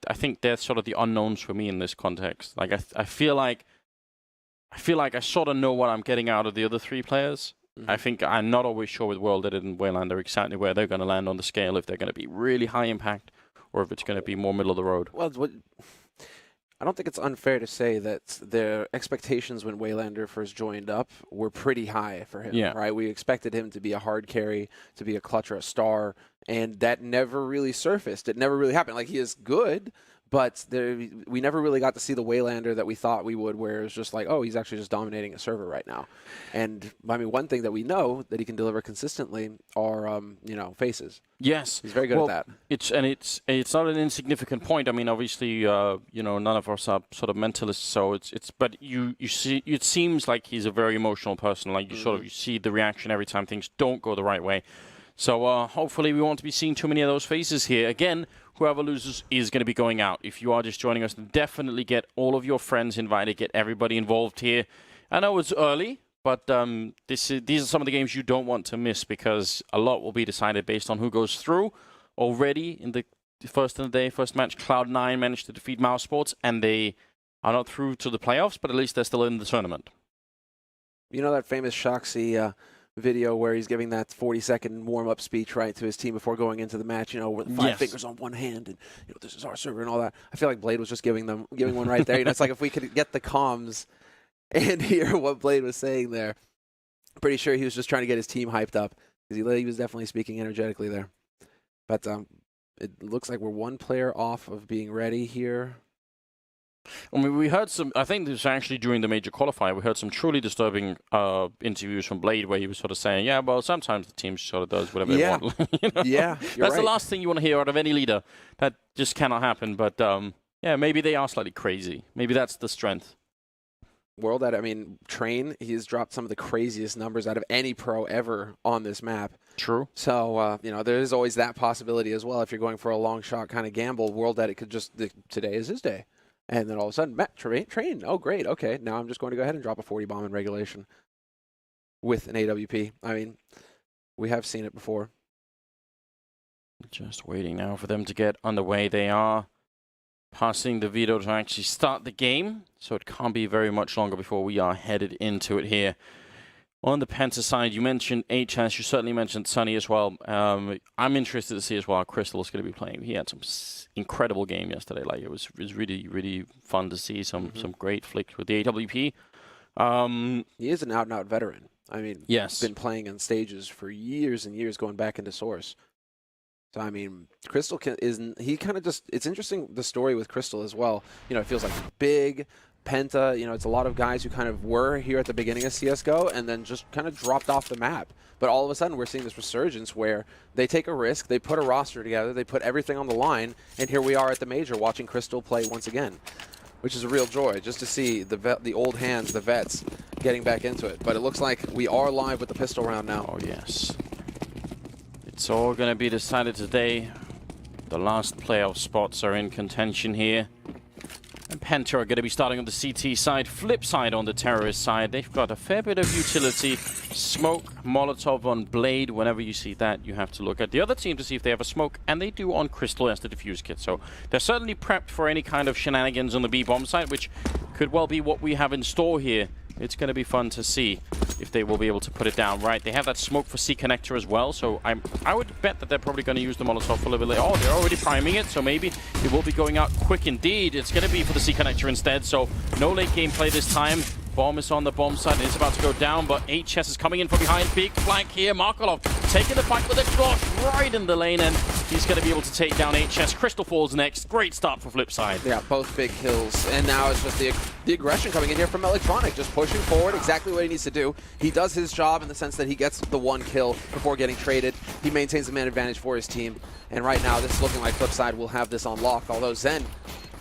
I think they're sort of the unknowns for me in this context. Like I feel like I sort of know what I'm getting out of the other three players. Mm-hmm. I think I'm not always sure with World Edit and Waylander exactly where they're going to land on the scale, if they're going to be really high impact or if it's going to be more middle of the road. Well, I don't think it's unfair to say that their expectations when Waylander first joined up were pretty high for him, right? We expected him to be a hard carry, to be a clutch or a star, and that never really surfaced. It never really happened. Like, he is good, but we never really got to see the Waylander that we thought we would, where it was just like, oh, he's actually just dominating a server right now. And, I mean, one thing that we know that he can deliver consistently are, faces. Yes. He's very good at that. It's not an insignificant point. I mean, obviously, none of us are sort of mentalists, so but you see, it seems like he's a very emotional person. Like, you see the reaction every time things don't go the right way. So hopefully we won't be seeing too many of those faces here. Again, whoever loses is going to be going out. If you are just joining us, definitely get all of your friends invited, get everybody involved here. I know it's early, but these are some of the games you don't want to miss, because a lot will be decided based on who goes through. Already in the first match, Cloud9 managed to defeat mousesports, and they are not through to the playoffs, but at least they're still in the tournament. You know that famous Shoxy video where he's giving that 40-second warm-up speech, right, to his team before going into the match, with 5 fingers on one hand, and this is our server and all that. I feel like Blade was just giving one right there. It's like, if we could get the comms and hear what Blade was saying there, I'm pretty sure he was just trying to get his team hyped up, because he was definitely speaking energetically there. But it looks like we're one player off of being ready here. I mean, we heard some, I think this was actually during the major qualifier, we heard some truly disturbing interviews from Blade where he was sort of saying, yeah, well, sometimes the team sort of does whatever they want. Yeah, that's the last thing you want to hear out of any leader. That just cannot happen. But, yeah, maybe they are slightly crazy. Maybe that's the strength. Train, he's dropped some of the craziest numbers out of any pro ever on this map. True. So, there is always that possibility as well. If you're going for a long shot kind of gamble, World Edit could just, today is his day. And then all of a sudden, Train, oh, great, okay. Now I'm just going to go ahead and drop a 40 bomb in regulation with an AWP. I mean, we have seen it before. Just waiting now for them to get underway. They are passing the veto to actually start the game, so it can't be very much longer before we are headed into it here. On the Penta side, you mentioned HS, you certainly mentioned Sunny as well. I'm interested to see as well how Crystal is going to be playing. He had some incredible game yesterday. Like, it was really, really fun to see some great flicks with the AWP. He is an out-and-out veteran. I mean, yes, been playing on stages for years and years, going back into Source. So, I mean, Crystal it's interesting, the story with Crystal as well. It feels like big. Penta, it's a lot of guys who kind of were here at the beginning of CSGO and then just kind of dropped off the map. But all of a sudden, we're seeing this resurgence where they take a risk, they put a roster together, they put everything on the line, and here we are at the Major watching Crystal play once again, which is a real joy, just to see the old hands, the vets, getting back into it. But it looks like we are live with the pistol round now. Oh, yes. It's all going to be decided today. The last playoff spots are in contention here. And Penta are going to be starting on the CT side. Flipside on the terrorist side. They've got a fair bit of utility. Smoke, Molotov on Blade. Whenever you see that, you have to look at the other team to see if they have a smoke. And they do on Crystal as the defuse kit. So they're certainly prepped for any kind of shenanigans on the B-bomb side, which could well be what we have in store here. It's going to be fun to see if they will be able to put it down right. They have that smoke for C connector as well, so I would bet that they're probably going to use the Molotov for a little bit later. Oh, they're already priming it, so maybe it will be going out quick indeed. It's going to be for the C connector instead, so no late game play this time. Bomb is on the bomb side and it's about to go down, but HS is coming in from behind. Big flank here. Markolov taking the fight with a cross right in the lane, and he's going to be able to take down HS. Crystal falls next. Great start for Flipside. Yeah, both big kills. And now it's just the aggression coming in here from Electronic, just pushing forward exactly what he needs to do. He does his job in the sense that he gets the one kill before getting traded. He maintains the man advantage for his team. And right now, this is looking like Flipside will have this on lock, although Zen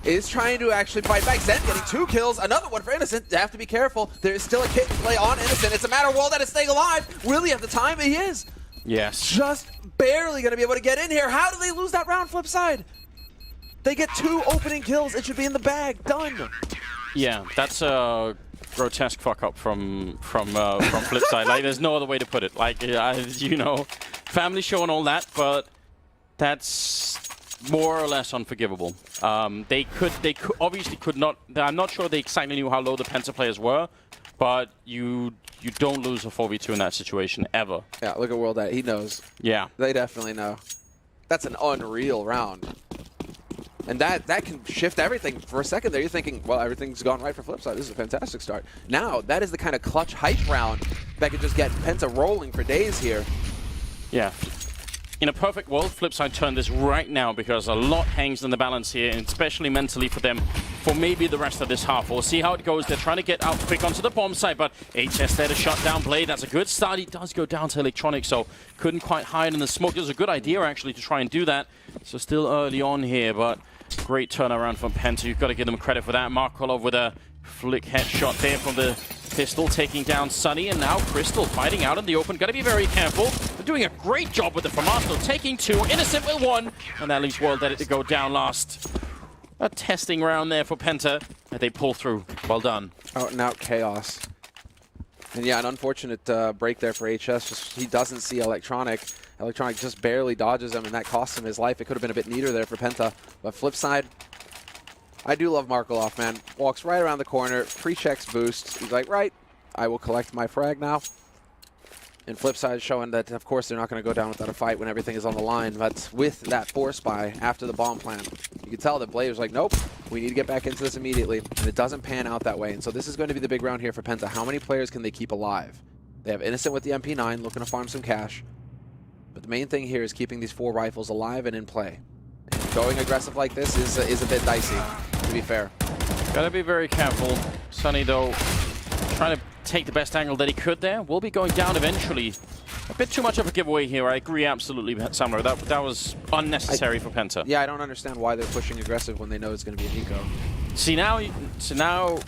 is trying to actually fight back. Zen getting 2 kills, another one for Innocent. They have to be careful. There is still a kit in play on Innocent. It's a matter of World that is staying alive. Will he have the time? He is. Yes. Just barely going to be able to get in here. How do they lose that round, Flipside? They get 2 opening kills. It should be in the bag. Done. Yeah, that's a grotesque fuck up from Flipside. Like, there's no other way to put it. Like, you know, family show and all that, but that's more or less unforgivable. They obviously could not. I'm not sure they exactly knew how low the Penta players were, but you don't lose a 4v2 in that situation ever. Yeah, look at World that. He knows. Yeah, they definitely know. That's an unreal round, and that can shift everything. For a second there, you're thinking, well, everything's gone right for Flipside. This is a fantastic start. Now that is the kind of clutch hype round that could just get Penta rolling for days here. Yeah. In a perfect world, Flipside turn this right now because a lot hangs in the balance here, and especially mentally for them for maybe the rest of this half. We'll see how it goes. They're trying to get out quick onto the bomb side, but HS there to shut down Blade. That's a good start. He does go down to Electronic, so couldn't quite hide in the smoke. It was a good idea, actually, to try and do that. So still early on here, but great turnaround from Penta. You've got to give them credit for that. Markolov with a flick headshot there from the pistol, taking down Sunny, and now Crystal fighting out in the open. Got to be very careful. They're doing a great job with the FAMAS, taking 2, Innocent with 1, and that leaves World Edit to go down last. A testing round there for Penta, and they pull through. Well done. Out and out chaos. And yeah, an unfortunate break there for HS. Just, he doesn't see Electronic. Electronic just barely dodges him, and that costs him his life. It could have been a bit neater there for Penta. But Flipside, I do love Markolov, man. Walks right around the corner, pre-checks boost. He's like, right, I will collect my frag now. And Flipside showing that, of course, they're not going to go down without a fight when everything is on the line. But with that force buy after the bomb plant, you can tell that Blade was like, nope, we need to get back into this immediately. And it doesn't pan out that way. And so this is going to be the big round here for Penta. How many players can they keep alive? They have Innocent with the MP9 looking to farm some cash. But the main thing here is keeping these 4 rifles alive and in play. And going aggressive like this is a bit dicey, to be fair. Gotta be very careful. Sunny, though, trying to take the best angle that he could there. Will be going down eventually. A bit too much of a giveaway here. I agree absolutely, Samler. That was unnecessary for Penta. Yeah, I don't understand why they're pushing aggressive when they know it's going to be a Nico. See now,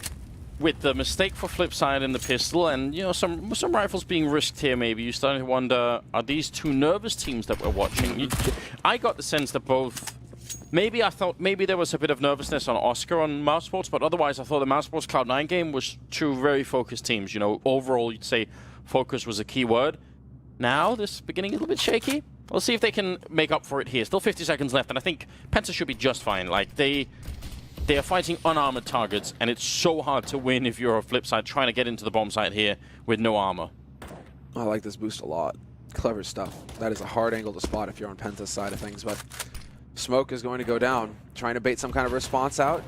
with the mistake for Flipside in the pistol, and you know some rifles being risked here, maybe you starting to wonder: are these 2 nervous teams that we're watching? I got the sense that both. Maybe I thought maybe there was a bit of nervousness on Oscar on Mousesports, but otherwise I thought the Mousesports Cloud9 game was 2 very focused teams. You know, overall you'd say focus was a key word. Now this is beginning a little bit shaky. We'll see if they can make up for it here. Still 50 seconds left, and I think Penta should be just fine. Like they are fighting unarmored targets, and it's so hard to win if you're a Flipside trying to get into the bomb site here with no armor. I like this boost a lot. Clever stuff. That is a hard angle to spot if you're on Penta's side of things, but smoke is going to go down. Trying to bait some kind of response out,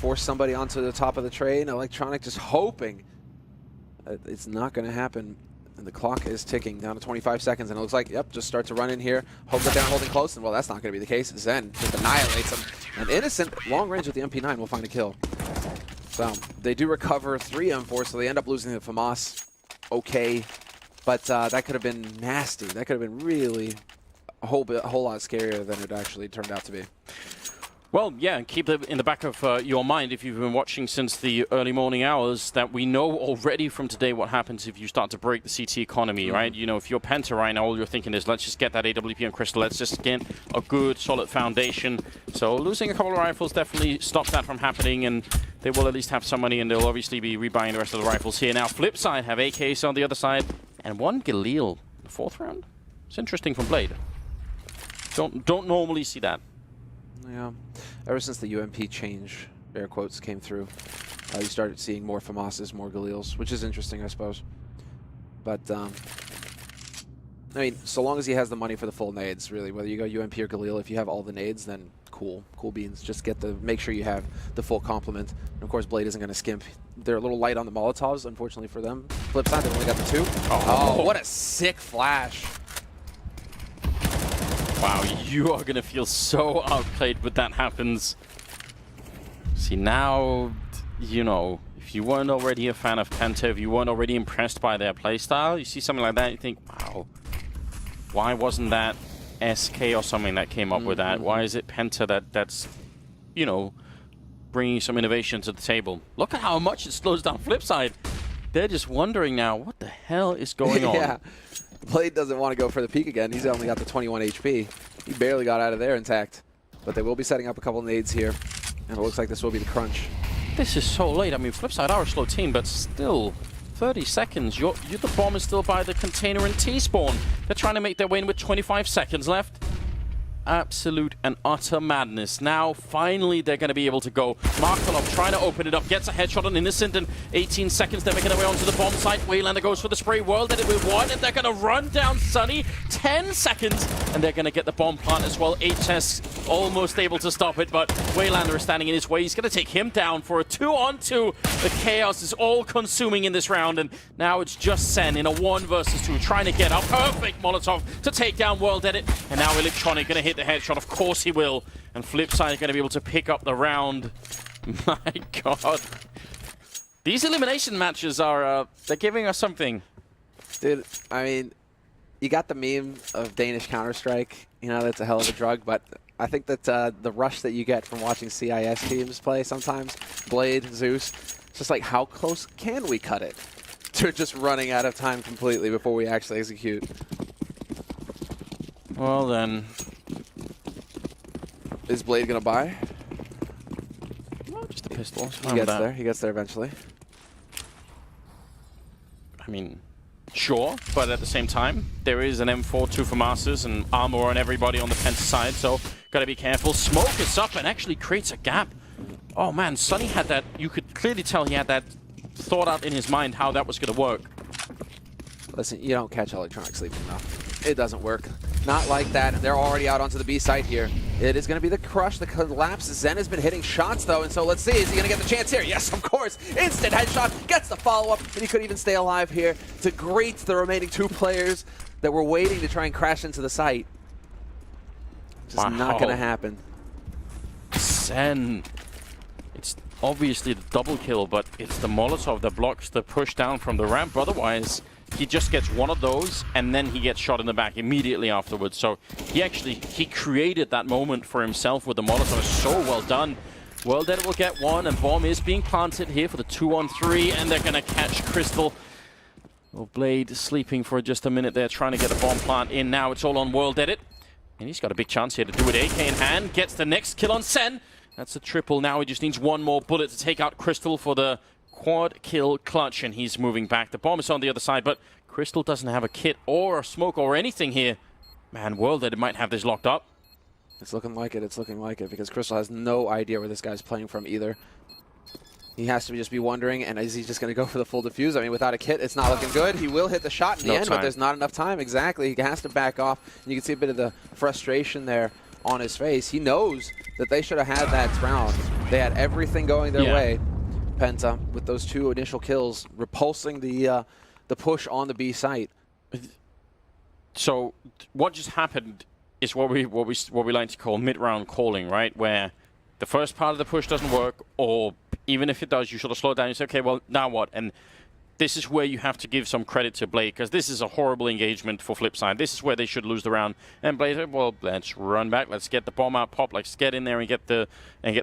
force somebody onto the top of the train. Electronic just hoping it's not going to happen. And the clock is ticking down to 25 seconds, and it looks like, yep, just start to run in here. Hope that they're holding close, and well, that's not going to be the case. Zen just annihilates him. And Innocent, long range with the MP9, will find a kill. So they do recover 3 M4, so they end up losing the FAMAS. Okay, but that could have been nasty. That could have been really a whole lot scarier than it actually turned out to be. Well, yeah, keep it in the back of your mind if you've been watching since the early morning hours that we know already from today what happens if you start to break the CT economy, right? You know, if you're Penta right now, all you're thinking is, let's just get that AWP and Crystal. Let's just get a good, solid foundation. So losing a couple of rifles definitely stops that from happening, and they will at least have some money, and they'll obviously be rebuying the rest of the rifles here. Now, Flipside have AKs on the other side, and 1 Galil in the 4th round. It's interesting from Blade. Don't normally see that. Yeah, ever since the UMP change, air quotes, came through, you started seeing more FAMASs, more Galils, which is interesting, I suppose. But, I mean, so long as he has the money for the full nades, really, whether you go UMP or Galil, if you have all the nades, then cool beans. Just make sure you have the full complement. And of course, Blade isn't going to skimp they're a little light on the Molotovs, unfortunately for them. Flip side, they only got the 2. Oh, what a sick flash. Wow, you are going to feel so outplayed when that happens. See, now, you know, if you weren't already a fan of Penta, if you weren't already impressed by their playstyle, you see something like that, you think, wow, why wasn't that SK or something that came up with that? Why is it Penta that's, you know, bringing some innovation to the table? Look at how much it slows down Flipside. They're just wondering now, what the hell is going on? Yeah. Blade doesn't want to go for the peek again. He's only got the 21 HP. He barely got out of there intact. But they will be setting up a couple nades here. And it looks like this will be the crunch. This is so late. I mean, Flipside are a slow team, but still, 30 seconds. The bomb is still by the container and T-spawn. They're trying to make their way in with 25 seconds left. Absolute and utter madness. Now, finally, they're going to be able to go. Markelov trying to open it up, gets a headshot on Innocent, and 18 seconds, they're making their way onto the bomb site. Waylander goes for the spray, World Edit with 1, and they're going to run down Sunny. 10 seconds, and they're going to get the bomb plant as well. HS almost able to stop it, but Waylander is standing in his way. He's going to take him down for a 2-on-2. The chaos is all consuming in this round, and now it's just Sen in a 1 versus 2, trying to get a perfect Molotov to take down World Edit, and now Electronic going to hit the headshot. Of course he will. And Flipside is going to be able to pick up the round. My God. These elimination matches are, they're giving us something. Dude, I mean, you got the meme of Danish Counter-Strike. You know, that's a hell of a drug, but I think that the rush that you get from watching CIS teams play sometimes, Blade, Zeus, it's just like, how close can we cut it to just running out of time completely before we actually execute? Well then. Is Blade gonna buy? No, just a pistol. He gets there. He gets there eventually. I mean, sure, but at the same time, there is an M4, 2 for Masters, and armor on everybody on the Penta side, so gotta be careful. Smoke is up and actually creates a gap. Oh man, Sunny had that. You could clearly tell he had that thought out in his mind how that was gonna work. Listen, you don't catch Electronic sleeping enough. It doesn't work. Not like that. They're already out onto the B site here. It is going to be the crush, the collapse. Zen has been hitting shots, though, and so let's see. Is he going to get the chance here? Yes, of course. Instant headshot. Gets the follow-up, and he could even stay alive here to greet the remaining 2 players that were waiting to try and crash into the site. Just not going to happen. Zen. It's obviously the double kill, but it's the Molotov that blocks the push down from the ramp. Otherwise, he just gets one of those, and then he gets shot in the back immediately afterwards. So he created that moment for himself with the Molotov. So well done. World Edit will get 1, and bomb is being planted here for the 2-on-3, and they're going to catch Crystal. Well, Blade sleeping for just a minute there, trying to get the bomb plant in. Now it's all on World Edit, and he's got a big chance here to do it. AK in hand, gets the next kill on Sen. That's a triple. Now he just needs 1 more bullet to take out Crystal for the quad kill clutch, and he's moving back. The bomb is on the other side, but Crystal doesn't have a kit or a smoke or anything here. Man, World Edit might have this locked up. It's looking like it. It's looking like it, because Crystal has no idea where this guy's playing from either. He has to just be wondering, and is he just going to go for the full defuse? I mean, without a kit, it's not looking good. He will hit the shot in the end, but there's not enough time. Exactly. He has to back off. And you can see a bit of the frustration there on his face. He knows that they should have had that round. They had everything going their way. Penta with those 2 initial kills, repulsing the push on the B site. So what just happened is what we like to call mid-round calling, right? Where the first part of the push doesn't work, or even if it does, you sort of slow down. You say, okay, well now what? And this is where you have to give some credit to Blade, because this is a horrible engagement for Flipside. This is where they should lose the round. And Blade said, well, let's run back, let's get the bomb out, pop, let's get in there and get the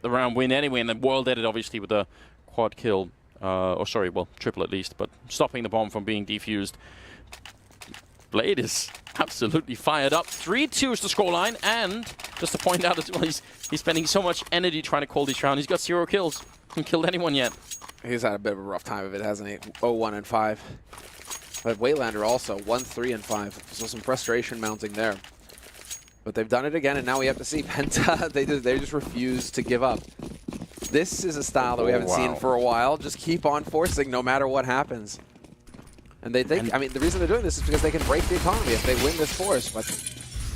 round win anyway. And then World Edit obviously with the quad kill, triple at least, but stopping the bomb from being defused. Blade is absolutely fired up. 3-2 is the scoreline, and just to point out as well, he's spending so much energy trying to call this round. He's got 0 kills. Hasn't killed anyone yet. He's had a bit of a rough time of it, hasn't he? 0-1 and 5. But Waylander also 1-3 and 5. So some frustration mounting there. But they've done it again, and now we have to see Penta. They just refuse to give up. This is a style that we haven't seen for a while. Just keep on forcing no matter what happens. And they think, I mean, the reason they're doing this is because they can break the economy if they win this force.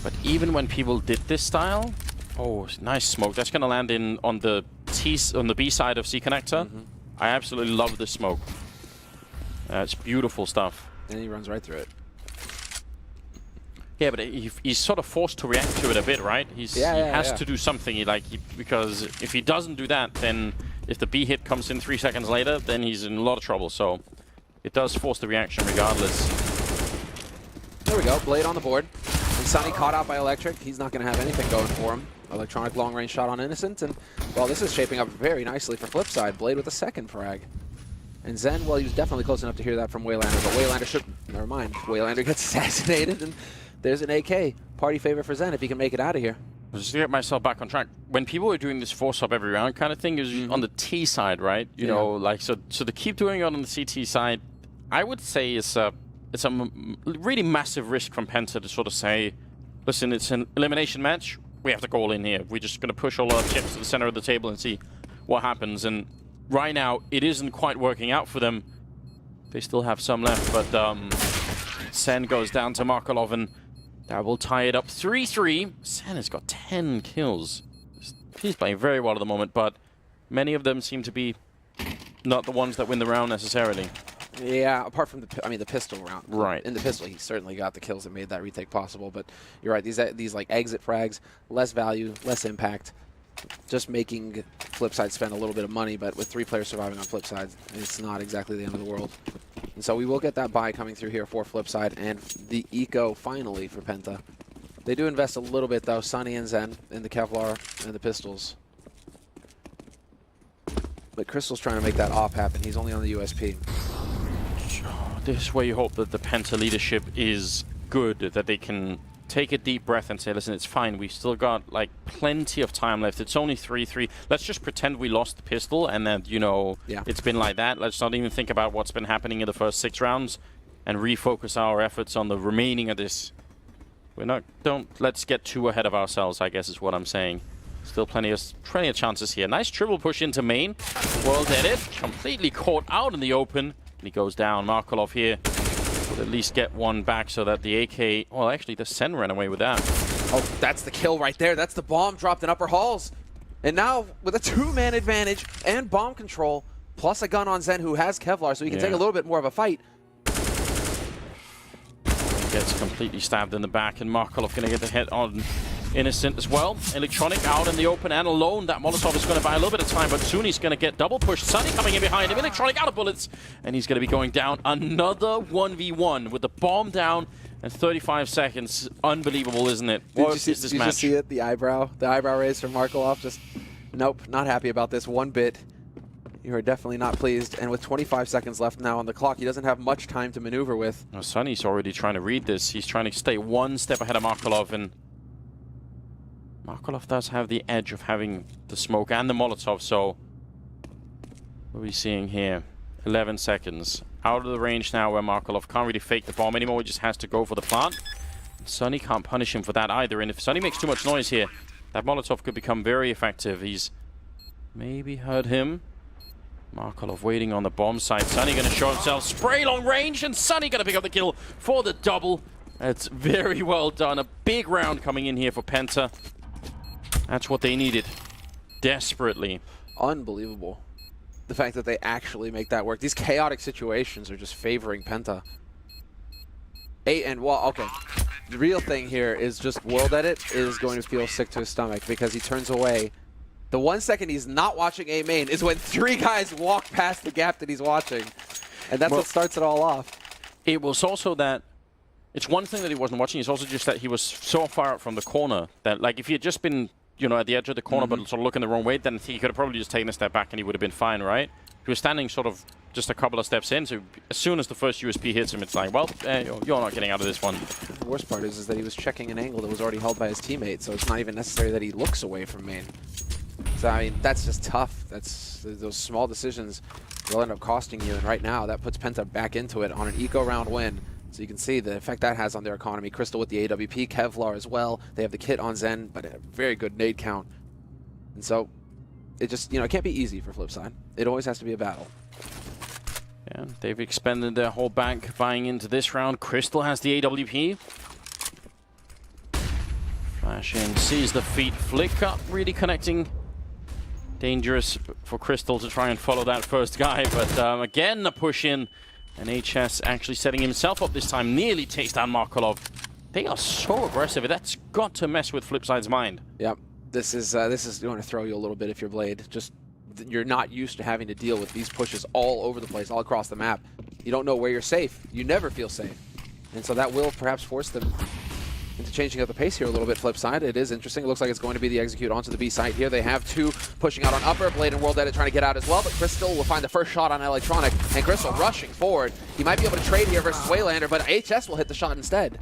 But even when people did this style, oh, nice smoke. That's going to land in on the B side of C connector. I absolutely love this smoke. It's beautiful stuff. And he runs right through it. Yeah, but he's sort of forced to react to it a bit, right? He has to do something. Because if he doesn't do that, then if the B hit comes in 3 seconds later, then he's in a lot of trouble. So it does force the reaction regardless. There we go. Blade on the board. And Sunny caught out by Electric. He's not going to have anything going for him. Electronic long-range shot on Innocent. And, well, this is shaping up very nicely for Flipside. Blade with a second frag. And Zen, well, he was definitely close enough to hear that from Waylander, but Waylander should... Never mind. Waylander gets assassinated, and there's an AK. Party favor for Zen if he can make it out of here. Just to get myself back on track, when people are doing this force-up every round kind of thing, is on the T side, right? You know, like, so to keep doing it on the CT side, I would say it's a really massive risk from Penta to sort of say, listen, it's an elimination match, we have to go all in here. We're just going to push all our chips to the center of the table and see what happens. And right now, it isn't quite working out for them. They still have some left, but Sen goes down to Markelov, and that will tie it up 3-3. Sen has got 10 kills. He's playing very well at the moment, but many of them seem to be not the ones that win the round necessarily. Yeah, apart from the pistol round. Right. In the pistol, he certainly got the kills that made that retake possible. But you're right, these like exit frags, less value, less impact, just making Flipside spend a little bit of money. But with 3 players surviving on Flipside, it's not exactly the end of the world. And so we will get that buy coming through here for Flipside and the eco finally for Penta. They do invest a little bit though, Sunny and Zen in the Kevlar and the pistols. But Crystal's trying to make that op happen. He's only on the USP. This is where you hope that the Penta leadership is good, that they can take a deep breath and say, listen, it's fine. We've still got, like, plenty of time left. It's only 3-3. Let's just pretend we lost the pistol and that, you know, it's been like that. Let's not even think about what's been happening in the first 6 rounds and refocus our efforts on the remaining of this. Let's get too ahead of ourselves, I guess is what I'm saying. Still plenty of chances here. Nice triple push into main. World edit. Completely caught out in the open. And he goes down. Markelov here will at least get one back so that the AK... Well, actually, the Sen ran away with that. Oh, that's the kill right there. That's the bomb dropped in upper halls. And now, with a 2-man advantage and bomb control, plus a gun on Zen who has Kevlar, so he can take a little bit more of a fight. Gets completely stabbed in the back, and Markelov going to get the hit on Innocent as well. Electronic out in the open and alone. That Molotov is going to buy a little bit of time, but soon he's going to get double pushed. Sunny coming in behind him. Electronic out of bullets, and he's going to be going down. Another 1v1 with the bomb down and 35 seconds. Unbelievable, isn't it? What is this match? Did you see it? The eyebrow raise from Markelov. Just, nope, not happy about this one bit. You are definitely not pleased. And with 25 seconds left now on the clock, he doesn't have much time to maneuver with. Now, Sunny's already trying to read this. He's trying to stay one step ahead of Markelov, and Markelov does have the edge of having the smoke and the Molotov, so what are we seeing here? 11 seconds. Out of the range now where Markelov can't really fake the bomb anymore. He just has to go for the plant. Sunny can't punish him for that either, and if Sunny makes too much noise here, that Molotov could become very effective. He's maybe heard him. Markelov waiting on the bomb side. Sunny going to show himself. Spray long range, and Sunny going to pick up the kill for the double. That's very well done. A big round coming in here for Penta. That's what they needed. Desperately. Unbelievable. The fact that they actually make that work. These chaotic situations are just favoring Penta. Well, okay. The real thing here is just World Edit is going to feel sick to his stomach because he turns away. The 1 second he's not watching A main is when 3 guys walk past the gap that he's watching. And that's what starts it all off. It was also that it's one thing that he wasn't watching. It's also just that he was so far out from the corner that, like, if he had just been, you know, at the edge of the corner but sort of looking the wrong way, then he could have probably just taken a step back and he would have been fine, right? He was standing sort of just a couple of steps in, so as soon as the first USP hits him, it's like, well, you're not getting out of this one. The worst part is that he was checking an angle that was already held by his teammate, so it's not even necessary that he looks away from main. So, I mean, that's just tough. Those small decisions will end up costing you, and right now, that puts Penta back into it on an eco round win. So you can see the effect that has on their economy. Crystal with the AWP, Kevlar as well. They have the kit on Zen, but a very good nade count. And so it just, you know, it can't be easy for Flipside. It always has to be a battle. Yeah, they've expended their whole bank buying into this round. Crystal has the AWP. Flash in, sees the feet flick up, really connecting dangerous for Crystal to try and follow that first guy, but again, a push in, and HS actually setting himself up this time, nearly takes down Markolov. They are so aggressive. That's got to mess with Flipside's mind. Yep. This is going to throw you a little bit if you're Blade. Just you're not used to having to deal with these pushes all over the place, all across the map. You don't know where you're safe. You never feel safe. And so that will perhaps force them into changing up the pace here a little bit. Flipside, it is interesting. It looks like it's going to be the execute onto the B site here. They have two pushing out on upper. Blade and World Edit trying to get out as well, but Crystal will find the first shot on Electronic, and Crystal rushing forward. He might be able to trade here versus Waylander, but HS will hit the shot instead.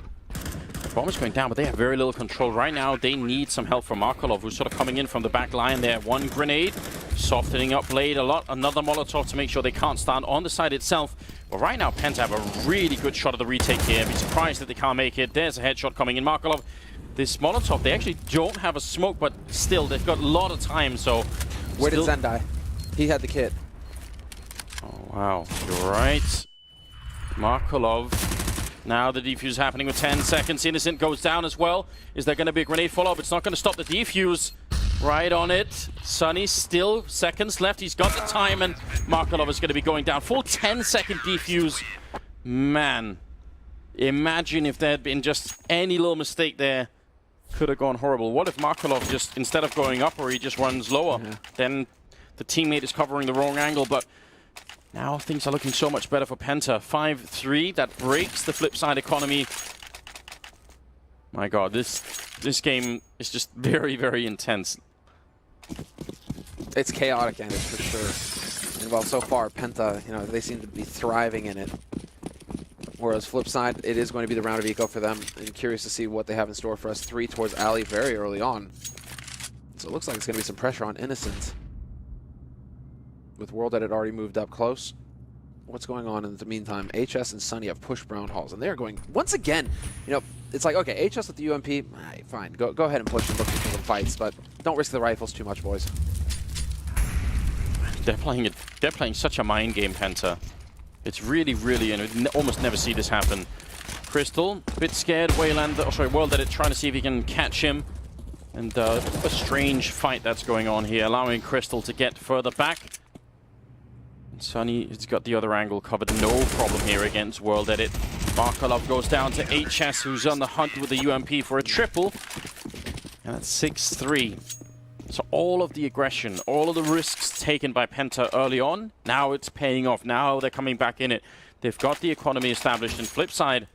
Bomb is going down, but they have very little control right now. They need some help from Markolov, who's sort of coming in from the back line there. One grenade, softening up Blade a lot. Another Molotov to make sure they can't stand on the side itself. But right now, Penta have a really good shot of the retake here. Be surprised that they can't make it. There's a headshot coming in. Markolov, this Molotov, they actually don't have a smoke, but still, they've got a lot of time, so... Where did Zen die? He had the kit. Oh, wow. You're right. Markolov. Now the defuse happening with 10 seconds. Innocent goes down as well. Is there going to be a grenade follow-up? It's not going to stop the defuse. Right on it. Sunny still seconds left. He's got the time, and Markolov is going to be going down. Full 10-second defuse. Man, imagine if there had been just any little mistake there. Could have gone horrible. What if Markolov just, instead of going up, or he just runs lower, then the teammate is covering the wrong angle, but now things are looking so much better for Penta. 5-3, that breaks the Flipside economy. My god, this game is just very, very intense. It's chaotic, and it's for sure. And well, so far, Penta, you know, they seem to be thriving in it. Whereas Flipside, it is going to be the round of eco for them. And curious to see what they have in store for us. 3 towards Ali very early on. So it looks like it's going to be some pressure on Innocent. With World Edit already moved up close. What's going on in the meantime? HS and Sunny have pushed Brown Halls, and they're going, once again, you know, it's like, okay, HS with the UMP, right, fine, go ahead and push and look for some fights, but don't risk the rifles too much, boys. They're playing such a mind game, Penta. It's really, really, and we almost never see this happen. Crystal, a bit scared. Waylander, oh, sorry, World Edit trying to see if he can catch him. And a strange fight that's going on here, allowing Crystal to get further back. Sunny has got the other angle covered, no problem here against World Edit. Markolov goes down to HS, who's on the hunt with the UMP for a triple. And that's 6-3. So all of the aggression, all of the risks taken by Penta early on, now it's paying off. Now they're coming back in it. They've got the economy established, and Flipside,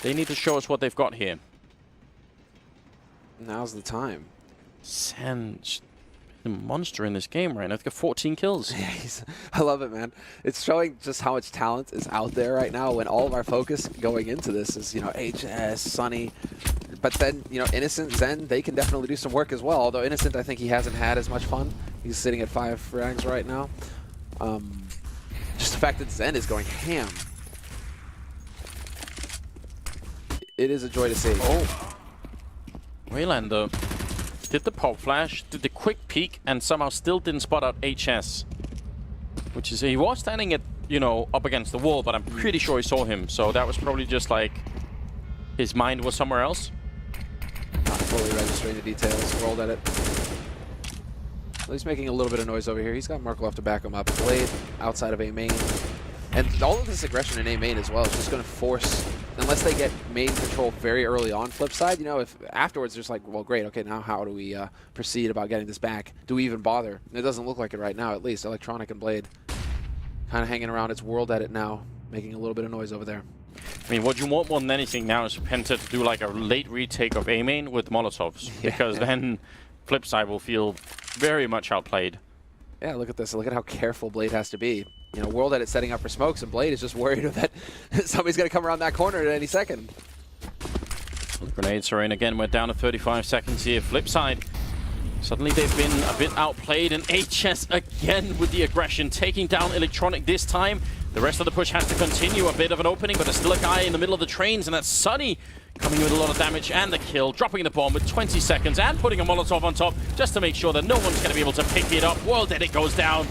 they need to show us what they've got here. Now's the time. Sen, a monster in this game right now. They've got 14 kills. Yeah, I love it, man. It's showing just how much talent is out there right now when all of our focus going into this is, you know, HS, Sunny. But then, you know, Innocent, Zen, they can definitely do some work as well. Although Innocent, I think he hasn't had as much fun. He's sitting at 5 frags right now. Just the fact that Zen is going ham. It is a joy to see. Oh. Waylander did the pop flash, did the quick peek, and somehow still didn't spot out HS. Which is, he was standing at, you know, up against the wall, but I'm pretty sure he saw him. So that was probably just like his mind was somewhere else. Not fully registering the details. World Edit. Well, he's making a little bit of noise over here. He's got Markolov to back him up. Blade outside of A main. And all of this aggression in A main as well is just going to force, unless they get main control very early on Flipside, you know, if afterwards there's like, well, great, okay, now how do we proceed about getting this back? Do we even bother? And it doesn't look like it right now, at least. Electronic and Blade kind of hanging around. It's World Edit now, making a little bit of noise over there. I mean, what you want more than anything now is Penta to do like a late retake of A main with Molotovs, because then Flipside will feel very much outplayed. Yeah, look at this. Look at how careful Blade has to be. You know, World Edit setting up for smokes, and Blade is just worried that somebody's going to come around that corner at any second. Grenades are in again. We're down to 35 seconds here. Flipside, suddenly they've been a bit outplayed, and HS again with the aggression, taking down Electronic this time. The rest of the push has to continue. A bit of an opening, but there's still a guy in the middle of the trains, and that's Sunny coming with a lot of damage and the kill, dropping the bomb with 20 seconds and putting a Molotov on top just to make sure that no one's going to be able to pick it up. World Edit goes down,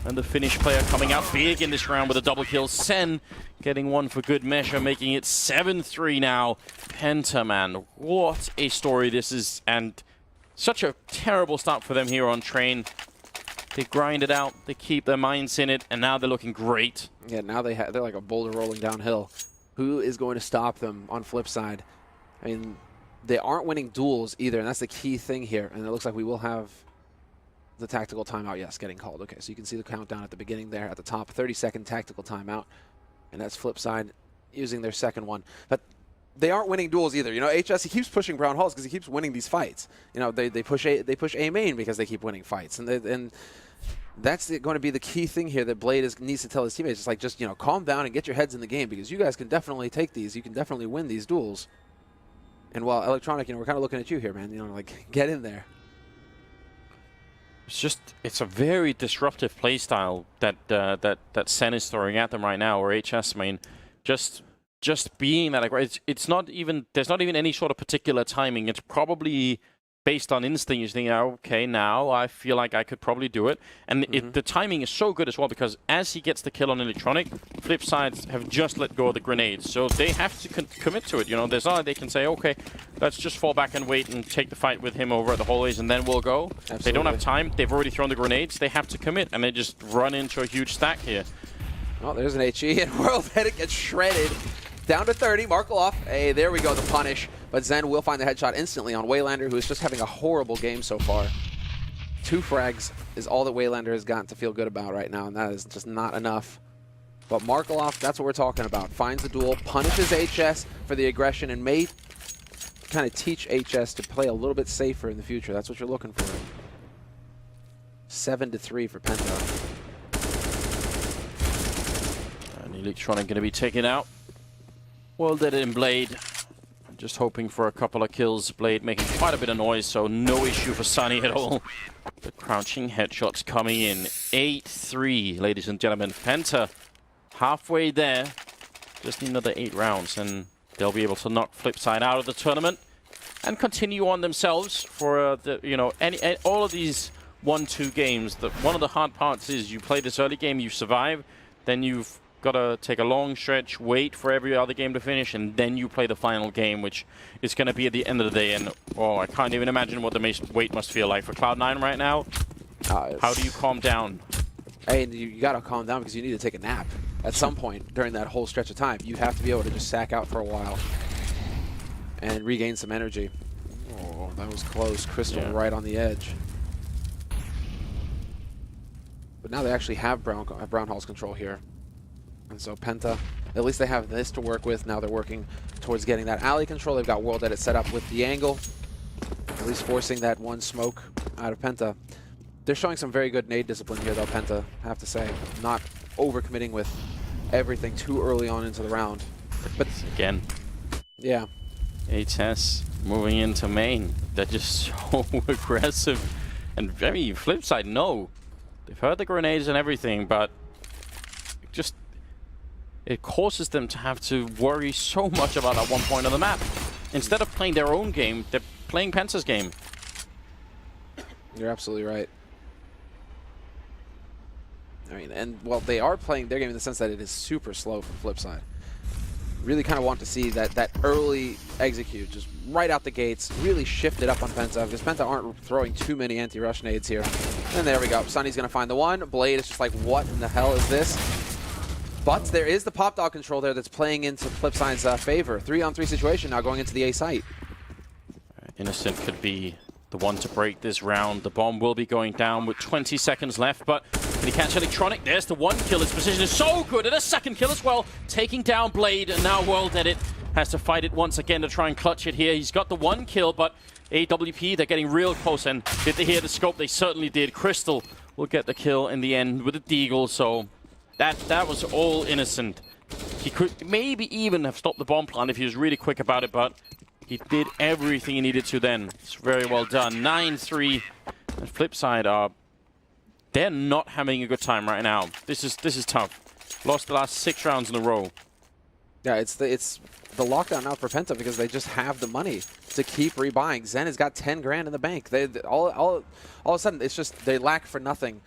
and the Finnish player coming out big in this round with a double kill. Sen getting one for good measure, making it 7-3 now. Penta, man, what a story this is, and such a terrible start for them here on Train. They grind it out. They keep their minds in it, and now they're looking great. Yeah, now they're like a boulder rolling downhill. Who is going to stop them on flip side? I mean, they aren't winning duels either, and that's the key thing here. And it looks like we will have the tactical timeout, yes, getting called. Okay, so you can see the countdown at the beginning there at the top. 30-second tactical timeout. And that's flip side using their second one. But they aren't winning duels either. You know, HS, he keeps pushing Brown Halls because he keeps winning these fights. You know, they push A main because they keep winning fights. And that's going to be the key thing here that Blade needs to tell his teammates. It's like, just, you know, calm down and get your heads in the game because you guys can definitely take these. You can definitely win these duels. And while Electronic, you know, we're kind of looking at you here, man. You know, like, get in there. It's a very disruptive playstyle that Sen is throwing at them right now, or HS. I mean, just being that aggressive. It's not even, there's not even any sort of particular timing. It's probably based on instinct. You think, okay, now I feel like I could probably do it. And the timing is so good as well, because as he gets the kill on Electronic, flip sides have just let go of the grenades. So they have to commit to it. You know, there's not like they can say, okay, let's just fall back and wait and take the fight with him over at the hallways and then we'll go. Absolutely. They don't have time. They've already thrown the grenades. They have to commit, and they just run into a huge stack here. Oh, there's an HE, and World Edit gets shredded. Down to 30, Markle off. Hey, there we go, the punish. But Zen will find the headshot instantly on Waylander, who is just having a horrible game so far. 2 frags is all that Waylander has gotten to feel good about right now, and that is just not enough. But Markle off, that's what we're talking about. Finds the duel, punishes HS for the aggression, and may kind of teach HS to play a little bit safer in the future. That's what you're looking for. 7-3 for Penta. And Electronic going to be taken out. Well, did it in Blade. Just hoping for a couple of kills. Blade making quite a bit of noise, so no issue for Sunny at all. The crouching headshots coming in. 8-3, ladies and gentlemen. Penta halfway there. Just need another 8 rounds, and they'll be able to knock Flipside out of the tournament and continue on themselves for all of these 1-2 games. One of the hard parts is you play this early game, you survive, then you've got to take a long stretch, wait for every other game to finish, and then you play the final game, which is going to be at the end of the day. And I can't even imagine what the wait must feel like for Cloud9 right now. How do you calm down? Hey, you got to calm down because you need to take a nap at some point during that whole stretch of time. You have to be able to just sack out for a while and regain some energy. Oh, that was close. Crystal right on the edge. But now they actually have Brown Hall's control here. And so Penta, at least they have this to work with. Now they're working towards getting that alley control. They've got World Edit set up with the angle, at least forcing that one smoke out of Penta. They're showing some very good nade discipline here, though, Penta, I have to say. Not overcommitting with everything too early on into the round. But again, yeah. HS moving into main. They're just so aggressive. And very flip side, no. They've heard the grenades and everything, but just it causes them to have to worry so much about that one point on the map. Instead of playing their own game, they're playing Penta's game. You're absolutely right. I mean, and well, they are playing their game in the sense that it is super slow from Flipside. Really kind of want to see that early execute, just right out the gates, really shift it up on Penta, because Penta aren't throwing too many anti-rush nades here. And there we go. Sunny's going to find the one. Blade is just like, what in the hell is this? But there is the pop dog control there that's playing into Flipside's favor. 3-on-3 situation now going into the A site. Innocent could be the one to break this round. The bomb will be going down with 20 seconds left, but can he catch Electronic? There's the one kill. His position is so good, and a second kill as well, taking down Blade, and now World Edit has to fight it once again to try and clutch it here. He's got the one kill, but AWP, they're getting real close, and did they hear the scope? They certainly did. Crystal will get the kill in the end with a deagle, so that was all Innocent. He could maybe even have stopped the bomb plant if he was really quick about it, but he did everything he needed to then. It's very well done. 9-3. And Flipside they're not having a good time right now. This is tough. Lost the last 6 rounds in a row. Yeah, it's the lockdown now for Penta because they just have the money to keep rebuying. Zen has got 10 grand in the bank. They all of a sudden it's just they lack for nothing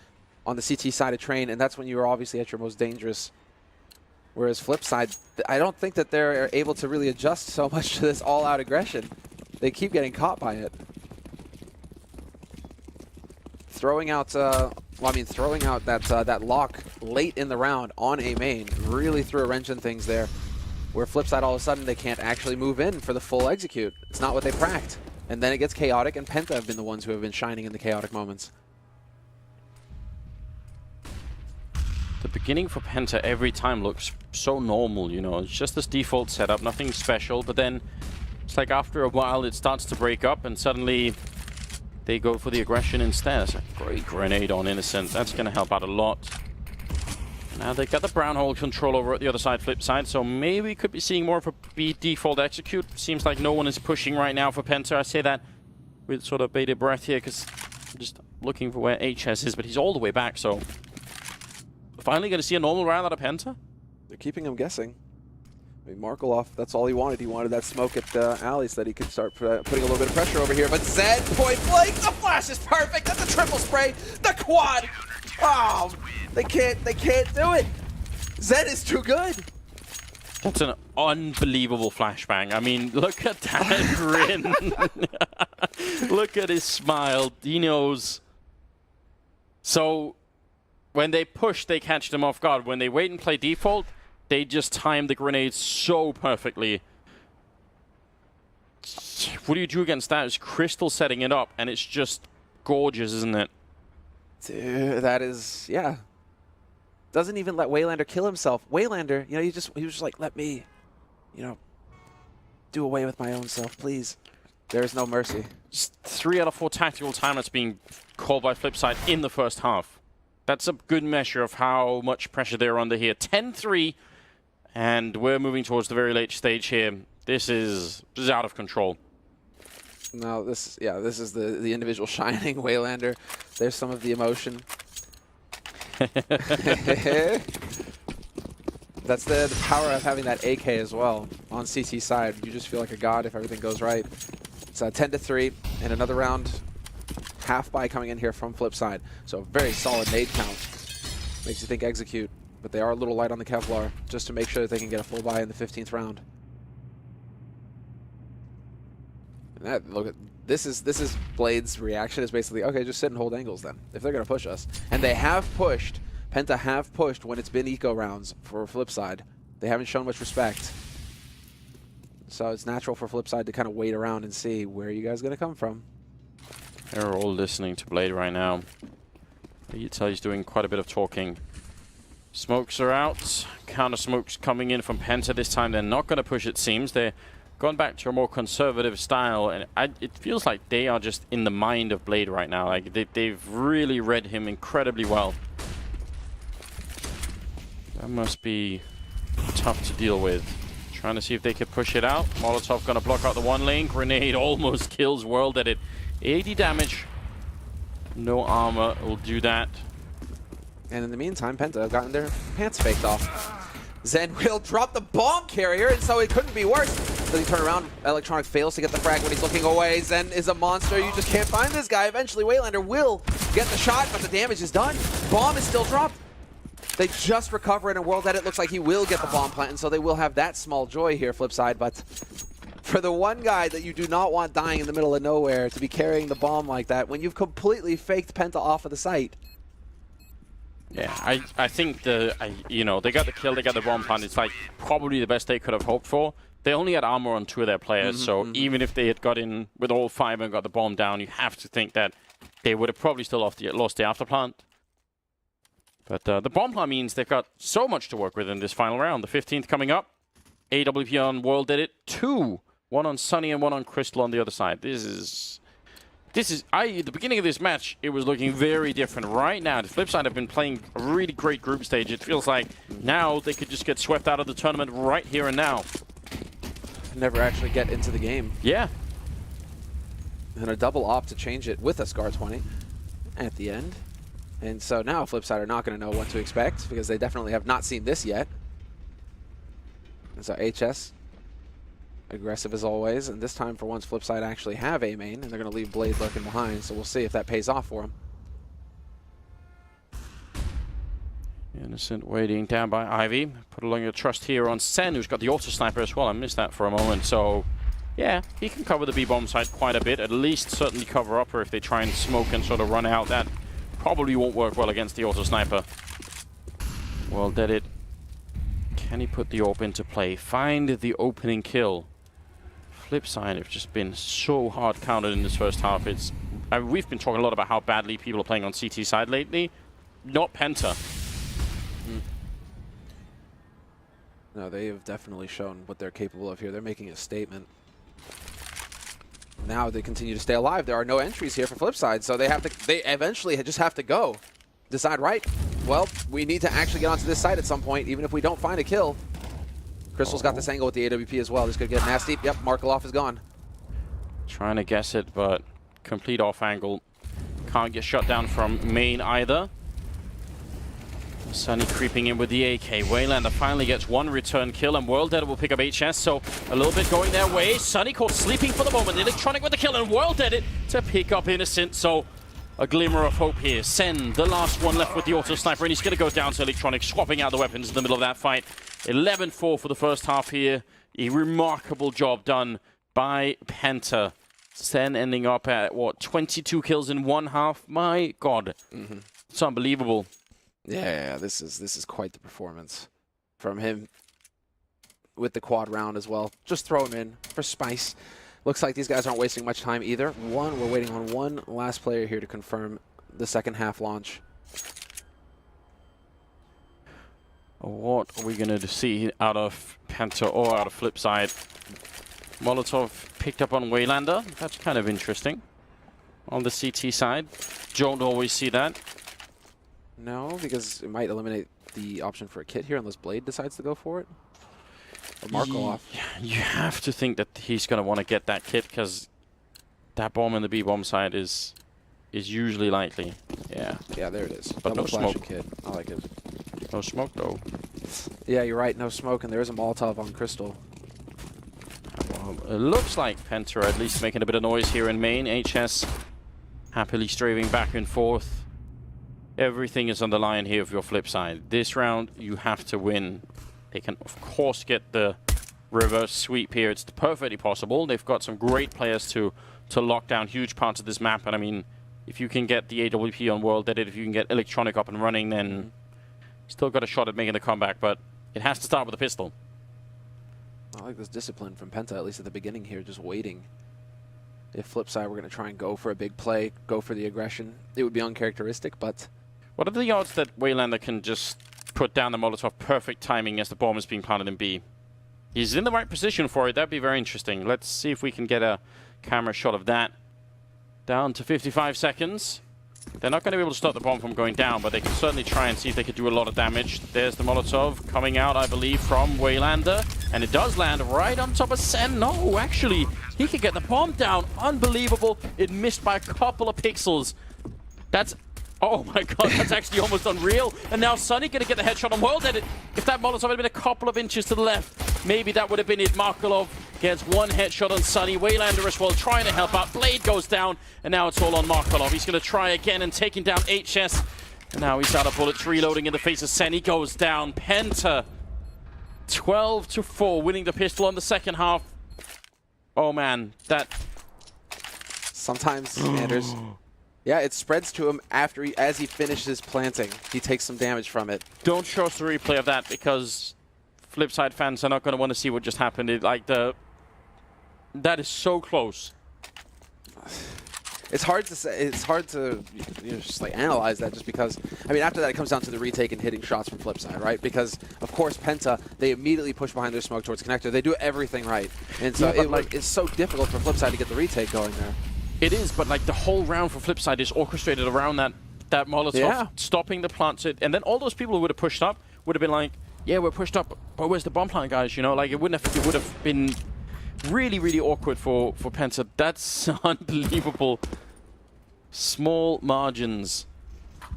on the CT side of Train, and that's when you are obviously at your most dangerous. Whereas Flipside, I don't think that they're able to really adjust so much to this all-out aggression. They keep getting caught by it. throwing out, throwing out that lock late in the round on a main really threw a wrench in things there. Where Flipside all of a sudden they can't actually move in for the full execute. It's not what they pracked. And then it gets chaotic, and Penta have been the ones who have been shining in the chaotic moments. The beginning for Penta every time looks so normal, you know. It's just this default setup, nothing special. But then it's like after a while it starts to break up, and suddenly they go for the aggression instead. It's a great grenade on Innocent. That's going to help out a lot. Now they got the brown hole control over at the other side, flip side, so maybe we could be seeing more of a B default execute. Seems like no one is pushing right now for Penta. I say that with sort of bated breath here because I'm just looking for where HS is, but he's all the way back, so finally going to see a normal round out of Penta? They're keeping him guessing. I mean, Markelov, that's all he wanted. He wanted that smoke at alley so that he could start putting a little bit of pressure over here. But Zed, point blank, the flash is perfect. That's a triple spray. The quad. Oh, they can't do it. Zed is too good. That's an unbelievable flashbang. I mean, look at that grin. Look at his smile. He knows. So when they push, they catch them off guard. When they wait and play default, they just time the grenades so perfectly. What do you do against that? It's Crystal setting it up, and it's just gorgeous, isn't it? Dude, that is, yeah. Doesn't even let Waylander kill himself. Waylander, you know, he was just like, let me, you know, do away with my own self, please. There is no mercy. Just 3 out of 4 tactical timeouts being called by Flipside in the first half. That's a good measure of how much pressure they're under here. 10-3, and we're moving towards the very late stage here. This is out of control. No, this is the individual shining Waylander. There's some of the emotion. That's the power of having that AK as well on CT side. You just feel like a god if everything goes right. It's 10-3, and another round half buy coming in here from Flipside. So very solid nade count. Makes you think execute, but they are a little light on the Kevlar just to make sure that they can get a full buy in the 15th round. And look at this is Blade's reaction is basically, okay, just sit and hold angles then if they're gonna push us. And they have pushed. Penta have pushed when it's been eco rounds for Flipside. They haven't shown much respect. So it's natural for Flipside to kind of wait around and see where you guys gonna come from. They're all listening to Blade right now. You can tell he's doing quite a bit of talking. Smokes are out. Counter smokes coming in from Penta this time. They're not gonna push, it seems. They're gone back to a more conservative style, and it feels like they are just in the mind of Blade right now. Like they've really read him incredibly well. That must be tough to deal with. Trying to see if they could push it out. Molotov gonna block out the one lane. Grenade almost kills World at it. 80 damage. No armor will do that. And in the meantime, Penta have gotten their pants faked off. Zen will drop the bomb carrier, and so it couldn't be worse. Does he turn around? Electronic fails to get the frag when he's looking away. Zen is a monster. You just can't find this guy. Eventually, Waylander will get the shot, but the damage is done. Bomb is still dropped. They just recover it, and World Edit looks like he will get the bomb plant, and so they will have that small joy here, Flipside. But for the one guy that you do not want dying in the middle of nowhere to be carrying the bomb like that, when you've completely faked Penta off of the site. Yeah, I think you know, they got the kill, they got the bomb plant. It's like probably the best they could have hoped for. They only had armor on 2 of their players, so even if they had got in with all 5 and got the bomb down, you have to think that they would have probably still lost the afterplant. But the bomb plant means they've got so much to work with in this final round. The 15th coming up. AWP on World did it. 2. 1 on Sunny and 1 on Crystal on the other side. This is at the beginning of this match, it was looking very different. Right now, the Flipside have been playing a really great group stage. It feels like now they could just get swept out of the tournament right here and now. Never actually get into the game. Yeah. And a double op to change it with a Scar 20 at the end. And so now Flipside are not going to know what to expect because they definitely have not seen this yet. And so HS, aggressive as always, and this time for once Flipside actually have a main, and they're going to leave Blade lurking behind, so we'll see if that pays off for him. Innocent waiting down by Ivy. Put along your trust here on Sen, who's got the auto sniper as well. I missed that for a moment, so yeah, he can cover the B-bomb side quite a bit, at least certainly cover upper if they try and smoke and sort of run out. That probably won't work well against the auto sniper. Well, did it. Can he put the AWP into play? Find the opening kill. Flipside have just been so hard counted in this first half. We've been talking a lot about how badly people are playing on CT side lately. Not Penta. No, they have definitely shown what they're capable of here. They're making a statement. Now they continue to stay alive. There are no entries here for Flipside, so they eventually just have to go. Decide, right, well, we need to actually get onto this side at some point, even if we don't find a kill. Crystal's got this angle with the AWP as well. This could get nasty. Yep, Markelov is gone. Trying to guess it, but complete off angle. Can't get shut down from main either. Sunny creeping in with the AK. Waylander finally gets one return kill, and World Dead will pick up HS, so a little bit going their way. Sunny caught sleeping for the moment. Electronic with the kill, and World Dead it to pick up Innocent, so a glimmer of hope here. Sen, the last one left with the auto sniper, and he's going to go down to Electronic, swapping out the weapons in the middle of that fight. 11-4 for the first half here. A remarkable job done by Penta. Sen ending up at, what, 22 kills in one half? My God. It's unbelievable. Yeah, this is quite the performance from him with the quad round as well. Just throw him in for spice. Looks like these guys aren't wasting much time either. We're waiting on one last player here to confirm the second half launch. What are we going to see out of Penta or out of Flipside? Molotov picked up on Waylander. That's kind of interesting. On the CT side, don't always see that. No, because it might eliminate the option for a kit here unless Blade decides to go for it. Or Markelov. You have to think that he's going to want to get that kit because that bomb in the B bomb side is usually likely. Yeah. Yeah, there it is. But Double no flash smoke. Kit. I like it. No smoke though. Yeah, you're right. No smoke, and there is a Molotov on Crystal. Well, it looks like Penta are at least making a bit of noise here in main. HS happily strafing back and forth. Everything is on the line here of your Flipside. This round, you have to win. They can, of course, get the reverse sweep here. It's perfectly possible. They've got some great players to lock down huge parts of this map. And I mean, if you can get the AWP on World Dead, if you can get Electronic up and running, then still got a shot at making the comeback. But it has to start with a pistol. I like this discipline from Penta, at least at the beginning here, just waiting. If Flipside were going to try and go for a big play, go for the aggression, it would be uncharacteristic, but... What are the odds that Waylander can just put down the Molotov perfect timing as the bomb is being planted in B? He's in the right position for it. That'd be very interesting. Let's see if we can get a camera shot of that. Down to 55 seconds. They're not going to be able to stop the bomb from going down, but they can certainly try and see if they could do a lot of damage. There's the Molotov coming out, I believe, from Waylander. And it does land right on top of Sen. No, actually, he could get the bomb down. Unbelievable. It missed by a couple of pixels. That's... Oh my God, that's actually almost unreal. And now Sunny going to get the headshot on World Dead. If that Molotov had been a couple of inches to the left, maybe that would have been it. Markelov gets one headshot on Sunny. Waylander as well trying to help out. Blade goes down, and now it's all on Markelov. He's going to try again and taking down HS. And now he's out of bullets, reloading in the face of Sen. He goes down. Penta, 12-4, winning the pistol on the second half. Oh man, that... Sometimes, Sanders... Yeah, it spreads to him after as he finishes planting. He takes some damage from it. Don't show us the replay of that because Flipside fans are not going to want to see what just happened. That is so close. It's hard to say. It's hard to just like analyze that just because. I mean, after that, it comes down to the retake and hitting shots from Flipside, right? Because of course, Penta they immediately push behind their smoke towards connector. They do everything right, and so it's so difficult for Flipside to get the retake going there. It is, but like the whole round for Flipside is orchestrated around that Molotov stopping the plants. And then all those people who would have pushed up would have been like, yeah, we're pushed up, but where's the bomb plant, guys? You know, like it would have been really, really awkward for Penta. That's unbelievable. Small margins.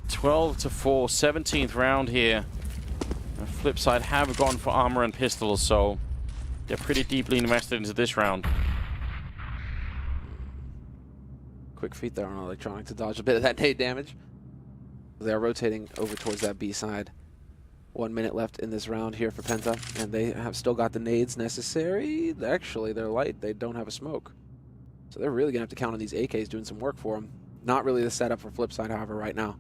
12-4, 17th round here. And Flipside have gone for armor and pistols, so they're pretty deeply invested into this round. Quick feet there on Electronic to dodge a bit of that nade damage. They're rotating over towards that B side. 1 minute left in this round here for Penta, and they have still got the nades necessary. Actually, they're light. They don't have a smoke. So they're really going to have to count on these AKs doing some work for them. Not really the setup for Flipside, however, right now.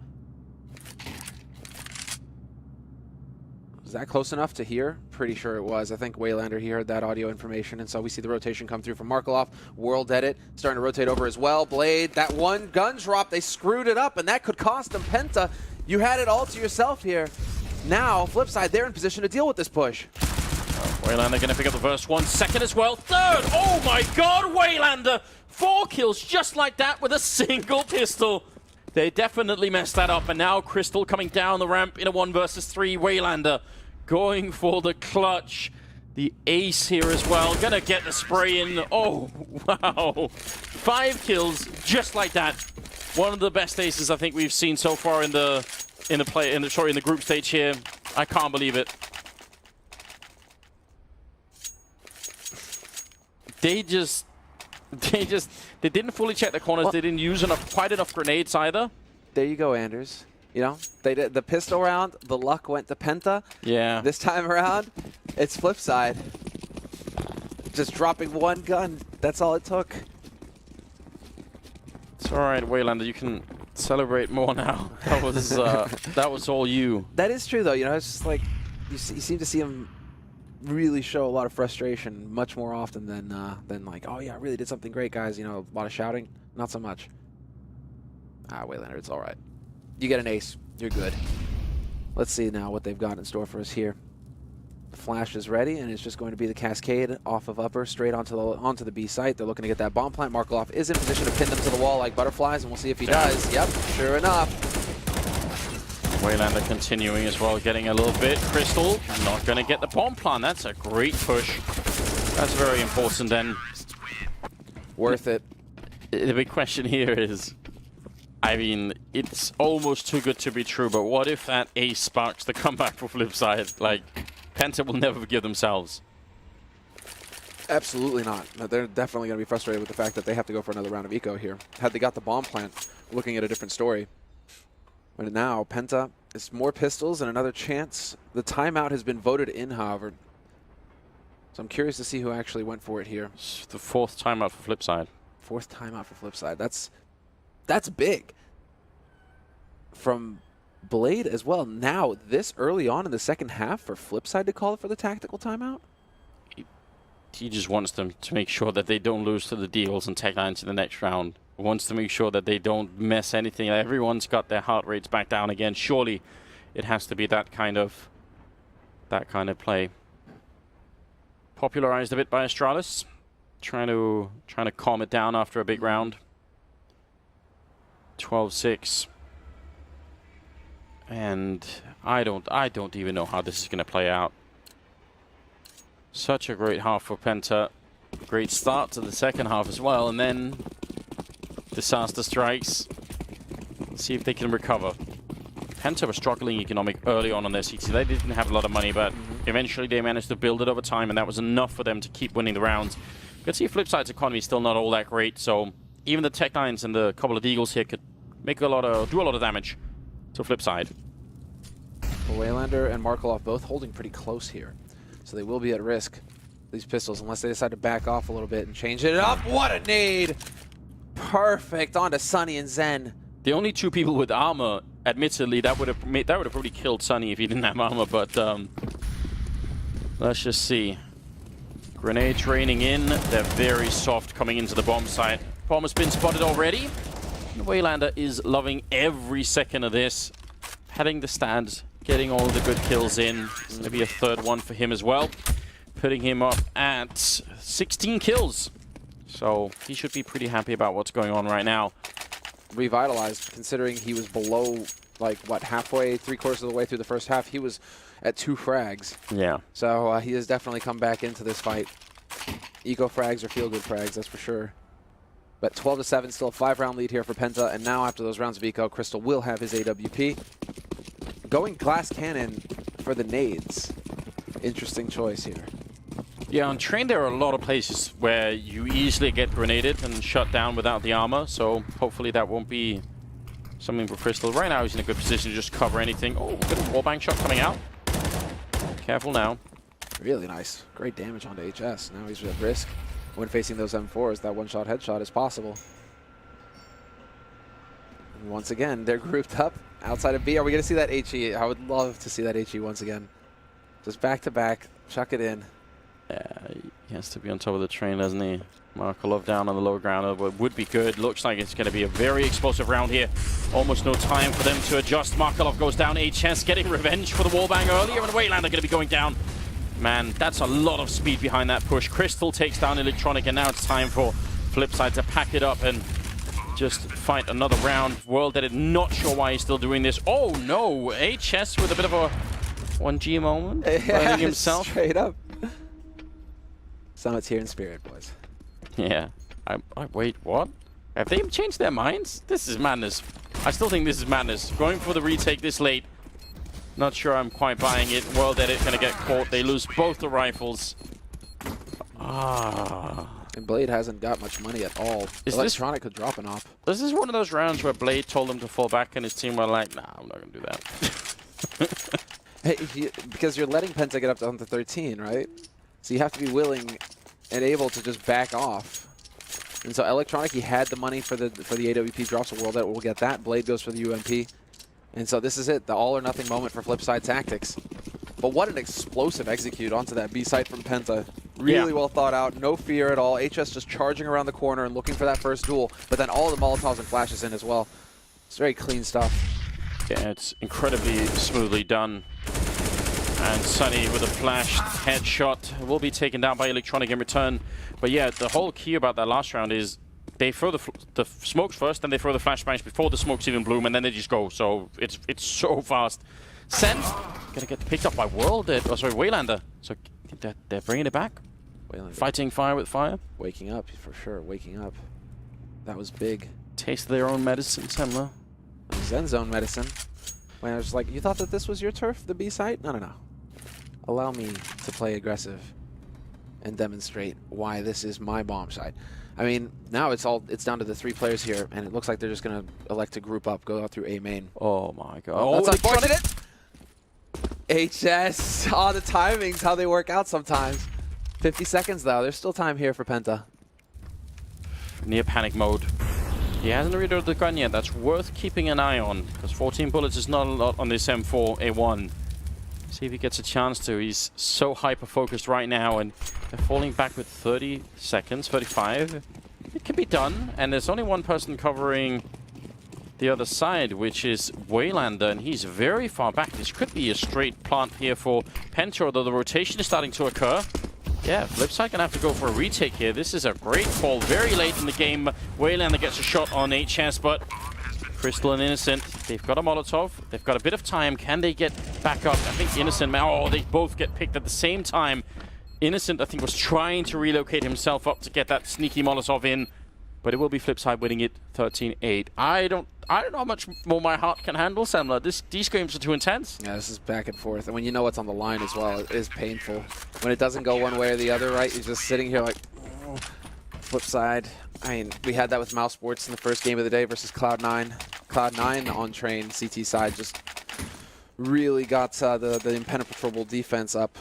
Was that close enough to hear? Pretty sure it was. I think Waylander, he heard that audio information, and so we see the rotation come through from Markelov. World Edit starting to rotate over as well. Blade, that one gun drop, they screwed it up, and that could cost them. Penta, you had it all to yourself here. Now, Flipside, they're in position to deal with this push. Waylander going to pick up the first one, second as well, third! Oh my god, Waylander! 4 kills just like that with a single pistol. They definitely messed that up, and now Crystal coming down the ramp in a 1 versus 3. Waylander going for the clutch. The ace here as well, gonna get the spray in. Oh, wow. 5 kills just like that. One of the best aces I think we've seen so far in the group stage here. I can't believe it. They didn't fully check the corners. Well, they didn't use quite enough grenades either. There you go, Anders. You know, they did the pistol round. The luck went to Penta. Yeah. This time around, it's Flipside. Just dropping 1 gun. That's all it took. It's all right, Waylander. You can celebrate more now. That was all you. That is true, though. You know, it's just like you seem to see him really show a lot of frustration much more often than like, oh yeah, I really did something great, guys. You know, a lot of shouting. Not so much. Waylander, it's all right. You get an ace. You're good. Let's see now what they've got in store for us here. The flash is ready, and it's just going to be the cascade off of upper straight onto the B site. They're looking to get that bomb plant. Markelov is in position to pin them to the wall like butterflies, and we'll see if he does. Yep, sure enough. Waylander continuing as well, getting a little bit. Crystal not going to get the bomb plant. That's a great push. That's very important then. Worth it. The big question here is, I mean, it's almost too good to be true, but what if that ace sparks the comeback for Flipside? Like, Penta will never forgive themselves. Absolutely not. They're definitely going to be frustrated with the fact that they have to go for another round of eco here. Had they got the bomb plant, looking at a different story. But now, Penta, it's more pistols and another chance. The timeout has been voted in, however. So I'm curious to see who actually went for it here. It's the 4th timeout for Flipside. 4th timeout for Flipside. That's big. From Blade as well. Now, this early on in the second half for Flipside to call it for the tactical timeout? He just wants them to make sure that they don't lose to the Deagles and Tech 9s in the next round. Wants to make sure that they don't mess anything. Everyone's got their heart rates back down again. Surely it has to be that kind of play. Popularized a bit by Astralis. Trying to calm it down after a big round. 12-6. And I don't even know how this is going to play out. Such a great half for Penta. Great start to the second half as well, and then disaster strikes. Let's see if they can recover. Penta were struggling economic early on their CT. They didn't have a lot of money, but eventually they managed to build it over time, and that was enough for them to keep winning the rounds. You can see Flipside's economy is still not all that great, so even the Tech 9s and the couple of Deagles here could do a lot of damage to Flipside. Well, Waylander and Markelov both holding pretty close here, so they will be at risk, these pistols, unless they decide to back off a little bit and change it up. What a nade! Perfect onto Sunny and Zen. The only 2 people with armor, admittedly, that would have probably killed Sunny if he didn't have armor, but let's just see. Grenades raining in. They're very soft coming into the bomb site. Bomb has been spotted already. And Waylander is loving every second of this. Heading the stands, getting all the good kills in. It's going to be a 3rd one for him as well. Putting him up at 16 kills. So he should be pretty happy about what's going on right now. Revitalized, considering he was below, like, what, halfway, 3/4 of the way through the first half. He was at 2 frags. Yeah. So he has definitely come back into this fight. Eco frags or feel-good frags, that's for sure. But 12-7, still a 5-round lead here for Penta. And now, after those rounds of eco, Crystal will have his AWP. Going glass cannon for the nades. Interesting choice here. Yeah, on train there are a lot of places where you easily get grenaded and shut down without the armor, so hopefully that won't be something for Crystal. Right now he's in a good position to just cover anything. Oh, good wallbang shot coming out. Careful now. Really nice. Great damage onto HS. Now he's at risk. When facing those M4s, that one-shot headshot is possible. And once again, they're grouped up. outside of B. Are we going to see that HE? I would love to see that HE once again. Just back to back, chuck it in. Yeah, he has to be on top of the train, doesn't he? Markelov down on the low ground would be good. Looks like it's going to be a very explosive round here. Almost no time for them to adjust. Markelov goes down. HS getting revenge for the wallbang earlier, and Waylander going to be going down. Man, that's a lot of speed behind that push. Crystal takes down Electronic, and now it's time for Flipside to pack it up and just fight another round. World not sure why he's still doing this. Oh no, HS with a bit of a 1G moment. Yeah, himself. Straight up. Summit's here in spirit, boys. Yeah. Wait, what? Have they changed their minds? This is madness. I still think this is madness. Going for the retake this late. Not sure I'm quite buying it. World Edit gonna get caught. They lose both the rifles. And Blade hasn't got much money at all. Electronic could drop an op. This is one of those rounds where Blade told him to fall back and his team were like, nah, I'm not gonna do that. Hey, because you're letting Penta get up to 13, right? So you have to be willing and able to just back off. And so Electronic, he had the money for the AWP drops, so World Edit will get that. Blade goes for the UMP. And so this is it, the all or nothing moment for Flipside Tactics. But what an explosive execute onto that B site from Penta. Really well thought out, no fear at all. HS just charging around the corner and looking for that first duel, but then all the Molotovs and flashes in as well. It's very clean stuff. Yeah, it's incredibly smoothly done. And Sunny with a flash headshot will be taken down by Electronic in return. But yeah, the whole key about that last round is they throw the smokes first, then they throw the flashbangs before the smokes even bloom, and then they just go. So it's so fast. Sen gonna get picked up by Waylander. So they're bringing it back. Waylander. Fighting fire with fire. Waking up, for sure, waking up. That was big. Taste their own medicine, Semler. Zen zone medicine. When I was like, you thought that this was your turf, the B site? No, no, no. Allow me to play aggressive and demonstrate why this is my bomb site. I mean, now it's down to the 3 players here, and it looks like they're just going to elect to group up, go out through A main. Oh my god. Oh, that's unfortunate. HS. Oh, the timings, how they work out sometimes. 50 seconds, though. There's still time here for Penta. Near panic mode. He hasn't reloaded the gun yet. That's worth keeping an eye on, because 14 bullets is not a lot on this M4A1. See if he gets a chance to. He's so hyper-focused right now, and they're falling back with 30 seconds, 35. It can be done, and there's only one person covering the other side, which is Waylander, and he's very far back. This could be a straight plant here for Penta, although the rotation is starting to occur. Yeah, Flipside gonna have to go for a retake here. This is a great call very late in the game. Waylander gets a shot on HS, but Crystal and Innocent, they've got a Molotov. They've got a bit of time. Can they get back up? I think Innocent, oh, they both get picked at the same time. Innocent, I think, was trying to relocate himself up to get that sneaky Molotov in, but it will be Flipside winning it 13-8. I don't know how much more my heart can handle, Semler. These games are too intense. Yeah, this is back and forth. And when you know what's on the line as well, it is painful. When it doesn't go one way or the other, right? You're just sitting here like, oh. Flipside. I mean, we had that with Mouse Sports in the first game of the day versus Cloud9. Cloud9 on train, CT side, just really got the impenetrable defense up.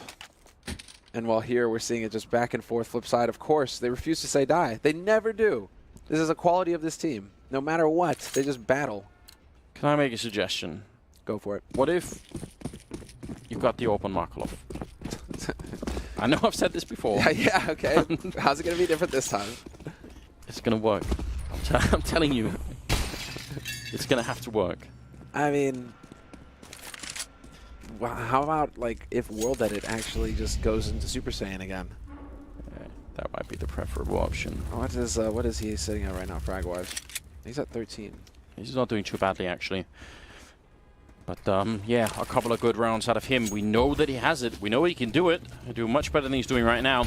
And while here we're seeing it just back and forth. Flipside, of course, they refuse to say die. They never do. This is a quality of this team. No matter what, they just battle. Can I make a suggestion? Go for it. What if you've got the open Markelov? I know I've said this before. Yeah, okay. How's it going to be different this time? It's going to work. I'm telling you. It's going to have to work. I mean, well, how about like if World Edit actually just goes into Super Saiyan again? That might be the preferable option. What is he sitting at right now, frag-wise? He's at 13. He's not doing too badly, actually. But, yeah, a couple of good rounds out of him. We know that he has it. We know he can do it. He'll do much better than he's doing right now.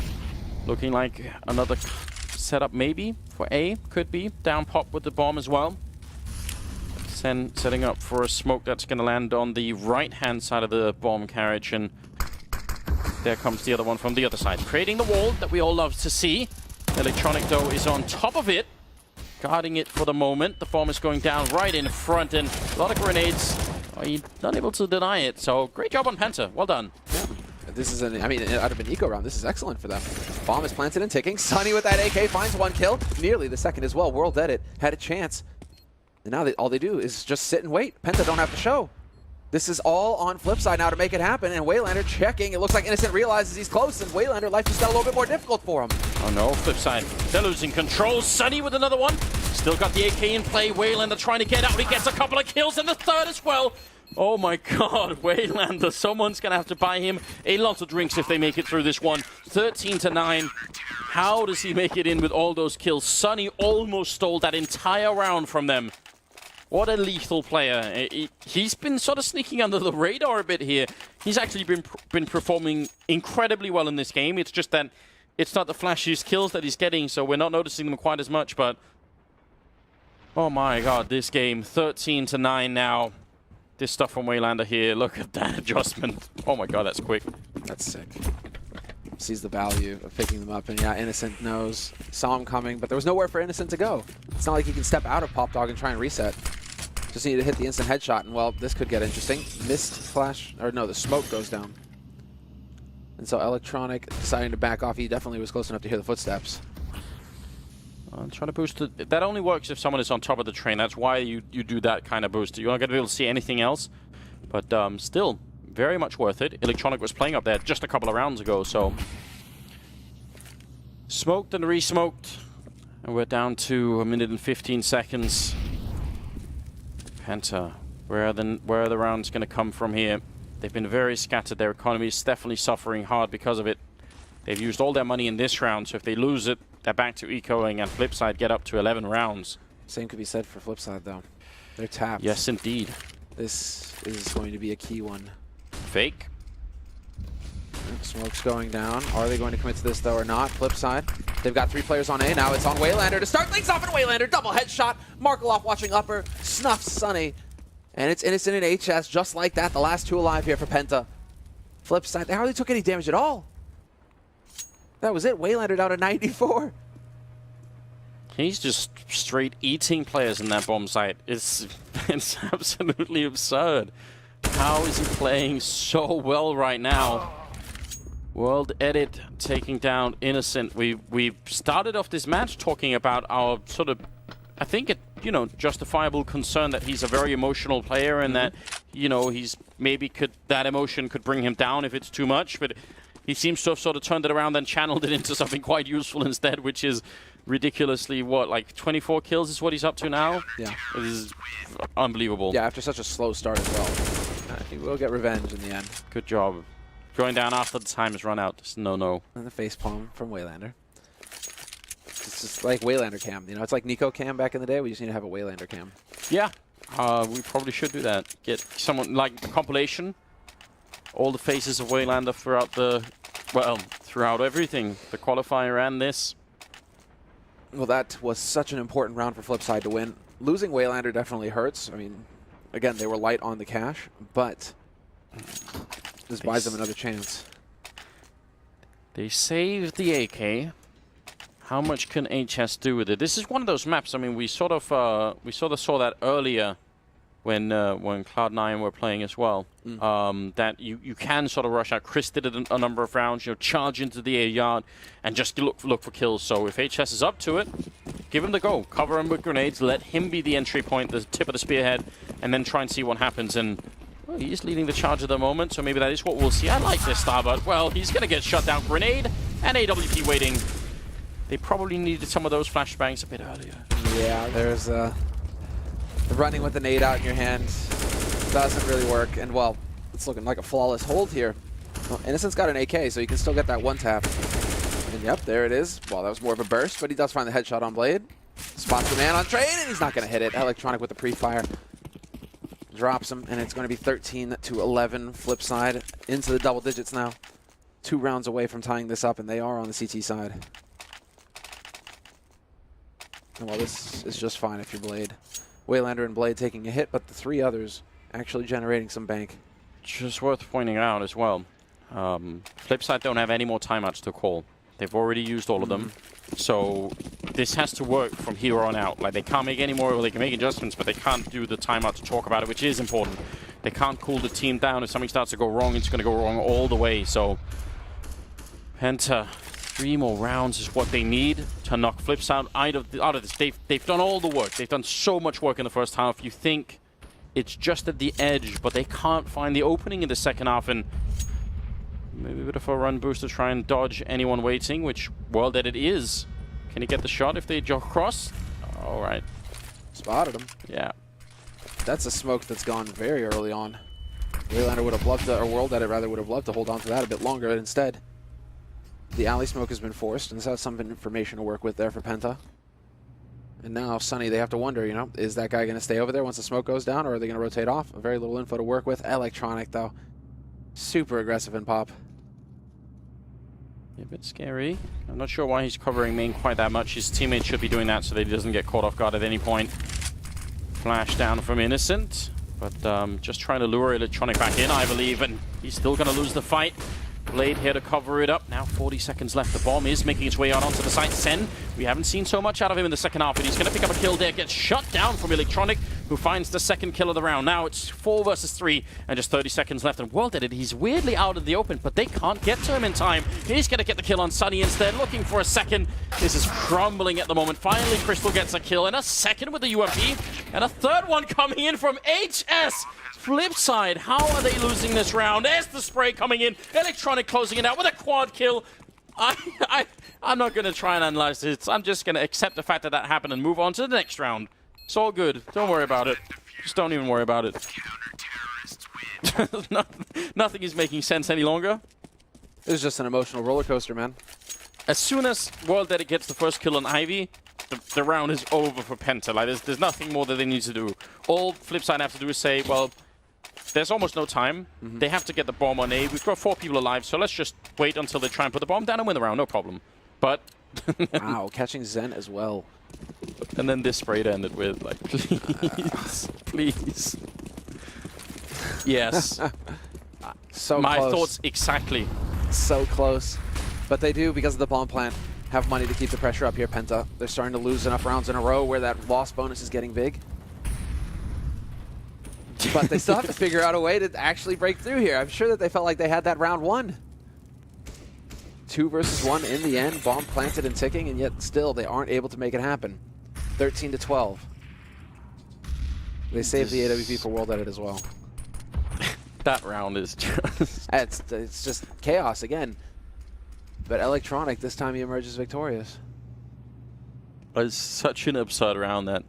Looking like another setup maybe for A. Could be. Down pop with the bomb as well. Sen setting up for a smoke that's going to land on the right-hand side of the bomb carriage. And there comes the other one from the other side. Creating the wall that we all love to see. Electronic, though, is on top of it. Guarding it for the moment. The bomb is going down right in front. And a lot of grenades. You're not able to deny it. So great job on Penta. Well done. Yeah. This is I mean, out of an eco round, this is excellent for them. Bomb is planted and ticking. Sunny with that AK finds one kill. Nearly the second as well. World Edit had a chance. And now all they do is just sit and wait. Penta don't have to show. This is all on Flipside now to make it happen, and Waylander checking. It looks like Innocent realizes he's close, and Waylander, life just got a little bit more difficult for him. Oh no, Flipside. They're losing control. Sunny with another one. Still got the AK in play. Waylander trying to get out. He gets a couple of kills, and the third as well. Oh my god, Waylander. Someone's going to have to buy him a lot of drinks if they make it through this one. 13-9. How does he make it in with all those kills? Sunny almost stole that entire round from them. What a lethal player. He's been sort of sneaking under the radar a bit here. He's actually been performing incredibly well in this game. It's just that it's not the flashiest kills that he's getting, so we're not noticing them quite as much, but... Oh my god, this game, 13-9 now. This stuff from Waylander here, look at that adjustment. Oh my god, that's quick. That's sick. Sees the value of picking them up, and yeah, Innocent knows, saw him coming, but there was nowhere for Innocent to go. It's not like he can step out of Pop Dog and try and reset. Just need to hit the instant headshot, and well, this could get interesting. Mist flash, or no, the smoke goes down. And so Electronic deciding to back off. He definitely was close enough to hear the footsteps. I'm trying to boost it. That only works if someone is on top of the train. That's why you do that kind of boost. You're not going to be able to see anything else, but still, very much worth it. Electronic was playing up there just a couple of rounds ago, so... Smoked and re-smoked, and we're down to 1 minute and 15 seconds. Penta, where are the rounds going to come from here? They've been very scattered. Their economy is definitely suffering hard because of it. They've used all their money in this round, so if they lose it, they're back to ecoing, and Flipside get up to 11 rounds. Same could be said for Flipside, though. They're tapped. Yes, indeed. This is going to be a key one. Fake. Smoke's going down. Are they going to commit to this, though, or not? Flipside. They've got 3 players on A. Now it's on Waylander to start things off, and Waylander, double headshot. Markeloff watching upper, snuffs Sunny. And it's Innocent and HS, just like that. The last 2 alive here for Penta. Flipside, they hardly took any damage at all. That was it. Waylander down to 94. He's just straight eating players in that bomb site. It's absolutely absurd. How is he playing so well right now? World Edit taking down Innocent. We started off this match talking about our sort of, I think it, justifiable concern that he's a very emotional player and that, he's maybe that emotion could bring him down if it's too much, but he seems to have sort of turned it around and channeled it into something quite useful instead, which is ridiculously, like 24 kills is what he's up to now? Yeah. It is unbelievable. Yeah, after such a slow start as well. He will get revenge in the end. Good job. Going down after the time has run out. Just no. And the facepalm from Waylander. It's just like Waylander cam. It's like Nico cam back in the day. We just need to have a Waylander cam. Yeah. We probably should do that. Get someone like a compilation. All the faces of Waylander throughout everything. The qualifier and this. Well, that was such an important round for Flipside to win. Losing Waylander definitely hurts. I mean, again, they were light on the cash, but this buys them another chance. They saved the AK. How much can HS do with it? This is one of those maps. I mean, we sort of saw that earlier when Cloud9 were playing as well. That you can sort of rush out. Chris did it a number of rounds. Charge into the A yard and just look for kills. So if HS is up to it, give him the go. Cover him with grenades. Let him be the entry point, the tip of the spearhead, and then try and see what happens. And well, he's leading the charge at the moment, so maybe that is what we'll see. I like this star, but well, he's going to get shut down. Grenade and AWP waiting. They probably needed some of those flashbangs a bit earlier. Yeah, there's running with the nade out in your hand doesn't really work, and well, it's looking like a flawless hold here. Well, Innocent's got an AK, so you can still get that one tap. And yep, there it is. Well, that was more of a burst, but he does find the headshot on Blade. Spots the man on train, and he's not going to hit it. Electronic with the pre-fire. Drops him, and it's going to be 13-11 Flipside into the double digits now. 2 rounds away from tying this up, and they are on the CT side. And well, this is just fine if you're Blade. Waylander and Blade taking a hit, but the 3 others actually generating some bank. Just worth pointing out as well, Flipside don't have any more timeouts to call. They've already used all of them. So this has to work from here on out. Like, they can't make any more, or they can make adjustments, but they can't do the timeout to talk about it, which is important. They can't cool the team down. If something starts to go wrong, it's going to go wrong all the way. So Penta 3 more rounds is what they need to knock Flipside out of this. They've done all the work. They've done so much work in the first half. You think it's just at the edge, but they can't find the opening in the second half, and maybe a bit of a run boost to try and dodge anyone waiting, which, well, that it is. Can he get the shot if they jog across? All right. Spotted him. Yeah. That's a smoke that's gone very early on. Waylander would have loved to, or World Edit rather, would have loved to hold on to that a bit longer, but instead, the alley smoke has been forced, and so that's some information to work with there for Penta. And now, Sunny, they have to wonder, you know, is that guy going to stay over there once the smoke goes down, or are they going to rotate off? Very little info to work with. Electronic, though, super aggressive in pop. Yeah, a bit scary. I'm not sure why he's covering main quite that much. His teammates should be doing that so that he doesn't get caught off guard at any point. Flash down from Innocent, but just trying to lure Electronic back in, I believe, and he's still going to lose the fight. Blade here to cover it up. Now 40 seconds left. The bomb is making its way out onto the site. Sen, we haven't seen so much out of him in the second half, but he's going to pick up a kill there. Gets shut down from Electronic, who finds the second kill of the round. Now it's 4 versus 3, and just 30 seconds left. And World Edit, he's weirdly out of the open, but they can't get to him in time. He's going to get the kill on Sunny instead, looking for a second. This is crumbling at the moment. Finally, Crystal gets a kill, and a second with the UMP, and a third one coming in from HS. Flipside, how are they losing this round? There's the spray coming in. Electronic closing it out with a quad kill. I'm not going to try and analyze this. I'm just going to accept the fact that that happened and move on to the next round. It's all good. Don't worry about it. Just don't even worry about it. Nothing is making sense any longer. It was just an emotional roller coaster, man. As soon as World Edit gets the first kill on Ivy, the round is over for Penta. Like, there's nothing more that they need to do. All Flipside have to do is say, well, there's almost no time. They have to get the bomb on A. We've got 4 people alive, so let's just wait until they try and put the bomb down and win the round. No problem. But... wow, catching Zen as well. And then this spray to end it with, like, please, please. Yes. So my close. thoughts exactly. So close. But they do, because of the bomb plant, have money to keep the pressure up here, Penta. They're starting to lose enough rounds in a row where that loss bonus is getting big. But they still have to figure out a way to actually break through here. I'm sure that they felt like they had that round won. 2 versus 1 in the end, bomb planted and ticking, and yet still they aren't able to make it happen. 13-12. They saved the AWP for World Edit as well. That round is just... It's just chaos again. But Electronic, this time he emerges victorious. It's such an absurd round that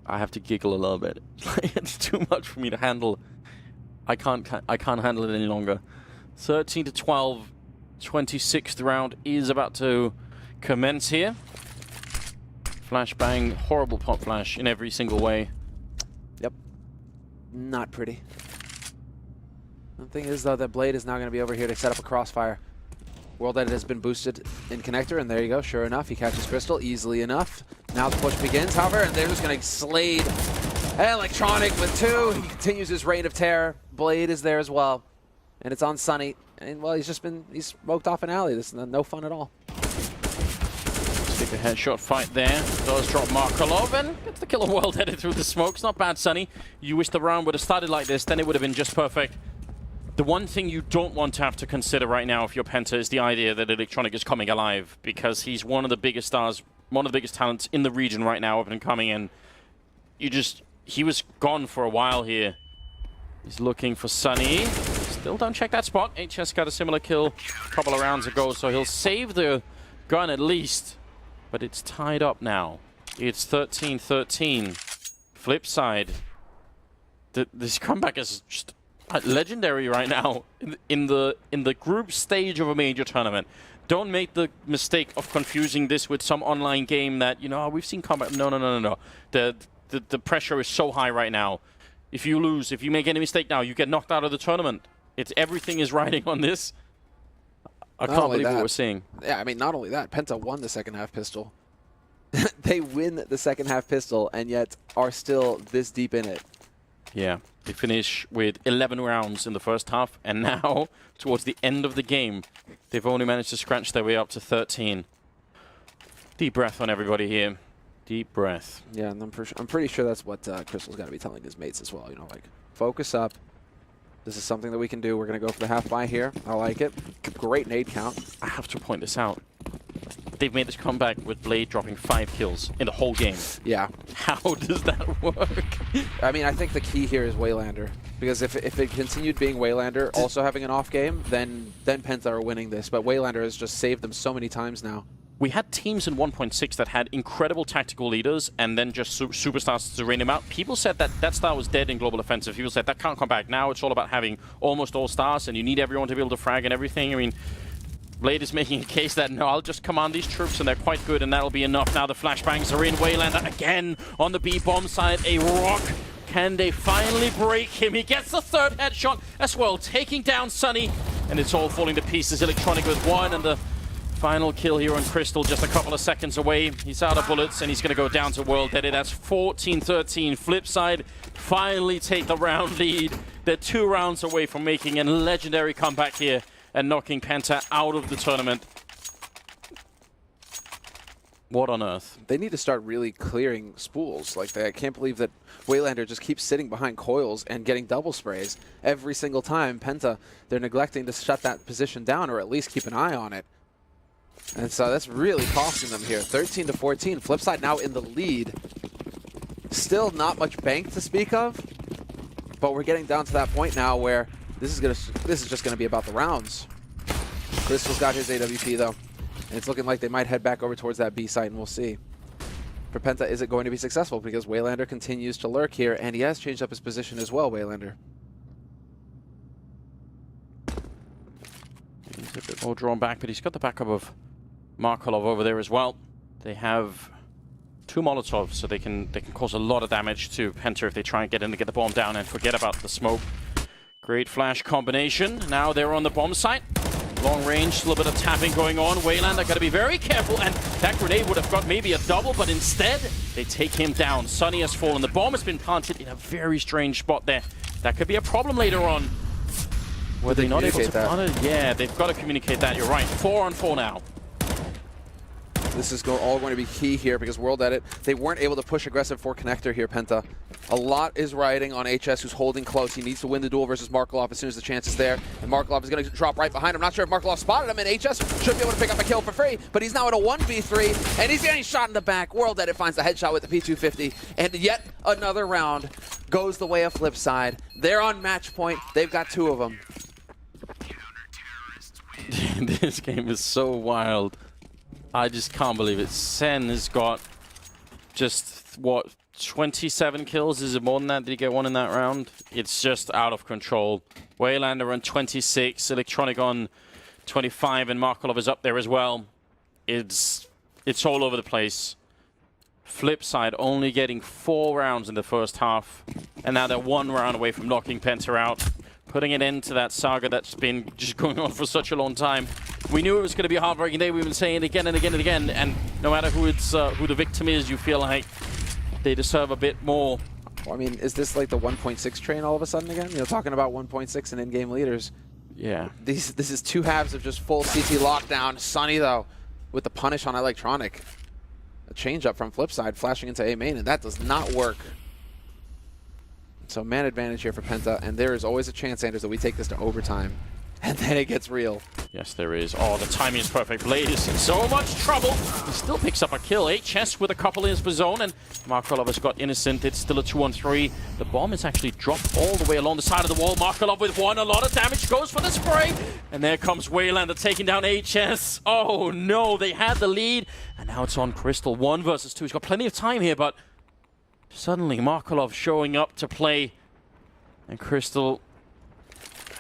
I have to giggle a little bit. It's too much for me to handle. I can't handle it any longer. 13-12. 26th round is about to commence here. Flashbang, horrible pop flash in every single way. Yep. Not pretty. The thing is, though, that Blade is now going to be over here to set up a crossfire. World Edit has been boosted in connector, and there you go. Sure enough, he catches Crystal easily enough. Now the push begins, however, and they're just going to slade Electronic with 2. He continues his reign of terror. Blade is there as well. And it's on Sunny. And, well, he's smoked off an alley. This is no fun at all. Stick a headshot fight there. Does drop Markolov and gets the kill of World Edit through the smokes. Not bad, Sunny. You wish the round would have started like this, then it would have been just perfect. The one thing you don't want to have to consider right now if you're Penta is the idea that Electronic is coming alive, because he's one of the biggest stars, one of the biggest talents in the region right now, up and coming in. He was gone for a while here. He's looking for Sunny. Still don't check that spot. HS got a similar kill a couple of rounds ago, so he'll save the gun at least. But it's tied up now. It's 13-13. Flipside. This comeback is just legendary right now in the group stage of a major tournament. Don't make the mistake of confusing this with some online game that, you know, we've seen comeback. No. The pressure is so high right now. If you lose, if you make any mistake now, you get knocked out of the tournament. Everything is riding on this. I can't believe what we're seeing. Yeah, I mean, not only that, Penta won the second half pistol. They win the second half pistol and yet are still this deep in it. Yeah, they finish with 11 rounds in the first half, and now, towards the end of the game, they've only managed to scratch their way up to 13. Deep breath on everybody here. Deep breath. Yeah, and I'm pretty sure that's what Crystal's got to be telling his mates as well. You know, like, focus up. This is something that we can do. We're going to go for the half buy here. I like it. Great nade count. I have to point this out. They've made this comeback with Blade dropping 5 kills in the whole game. Yeah. How does that work? I mean, I think the key here is Waylander. Because if it continued being Waylander, also having an off game, then Penta are winning this. But Waylander has just saved them so many times now. We had teams in 1.6 that had incredible tactical leaders and then just superstars to rain them out. People said that style was dead in Global Offensive. People said that can't come back. Now it's all about having almost all stars and you need everyone to be able to frag and everything. I mean, Blade is making a case that, no, I'll just command these troops and they're quite good and that'll be enough. Now the flashbangs are in. Waylander again on the B-bomb side. A rock. Can they finally break him? He gets the 3rd headshot as well, taking down Sunny. And it's all falling to pieces. Electronic with 1 and the final kill here on Crystal, just a couple of seconds away. He's out of bullets and he's going to go down to World Dead. That's 14-13. Flipside finally take the round lead. They're 2 rounds away from making a legendary comeback here and knocking Penta out of the tournament. What on earth? They need to start really clearing spools. Like, I can't believe that Waylander just keeps sitting behind coils and getting double sprays every single time. Penta, they're neglecting to shut that position down or at least keep an eye on it. And so that's really costing them here. 13-14. Flipside now in the lead. Still not much bank to speak of, but we're getting down to that point now where this is just gonna be about the rounds. Crystal's got his AWP though, and it's looking like they might head back over towards that B site, and we'll see. For Penta, is it going to be successful? Because Waylander continues to lurk here, and he has changed up his position as well, Waylander. He's a bit more drawn back, but he's got the backup of Markolov over there as well. They have 2 Molotovs, so they can cause a lot of damage to Penta if they try and get in to get the bomb down and forget about the smoke. Great flash combination. Now they're on the bomb site. Long range, a little bit of tapping going on. Waylander got to be very careful, and that grenade would have got maybe a double, but instead they take him down. Sunny has fallen. The bomb has been planted in a very strange spot there. That could be a problem later on. Were they not able to plant it? Yeah, they've got to communicate that. You're right. 4 on 4 now. This is all going to be key here because World Edit, they weren't able to push aggressive for connector here, Penta. A lot is riding on HS, who's holding close. He needs to win the duel versus Markolov as soon as the chance is there. And Markolov is going to drop right behind him. I'm not sure if Markolov spotted him, and HS should be able to pick up a kill for free, but he's now at a 1v3, and he's getting shot in the back. World Edit finds the headshot with the P250, and yet another round goes the way of Flipside. They're on match point. They've got 2 of them. This game is so wild. I just can't believe it. Sen has got just, what, 27 kills? Is it more than that? Did he get 1 in that round? It's just out of control. Waylander on 26, Electronic on 25, and Markolov is up there as well. It's all over the place. Flipside only getting 4 rounds in the first half, and now they're 1 round away from knocking Penta out, putting an end to that saga that's been just going on for such a long time. We knew it was going to be a heartbreaking day. We've been saying it again and again and again, and no matter who the victim is, you feel like they deserve a bit more. Well, I mean, is this like the 1.6 train all of a sudden again? You know, talking about 1.6 and in-game leaders. Yeah. This is 2 halves of just full CT lockdown. Sunny, though, with the punish on Electronic. A change-up from Flipside, flashing into A main, and that does not work. So man advantage here for Penta, and there is always a chance, Anders, that we take this to overtime. And then it gets real. Yes, there is. Oh, the timing is perfect. Blade is in so much trouble. He still picks up a kill. HS with a couple in his zone, and Markolov has got Innocent. It's still a 2-on-3. The bomb is actually dropped all the way along the side of the wall. Markolov with 1. A lot of damage goes for the spray. And there comes Waylander taking down HS. Oh, no. They had the lead. And now it's on Crystal. 1 versus 2. He's got plenty of time here, but suddenly Markolov showing up to play. And Crystal,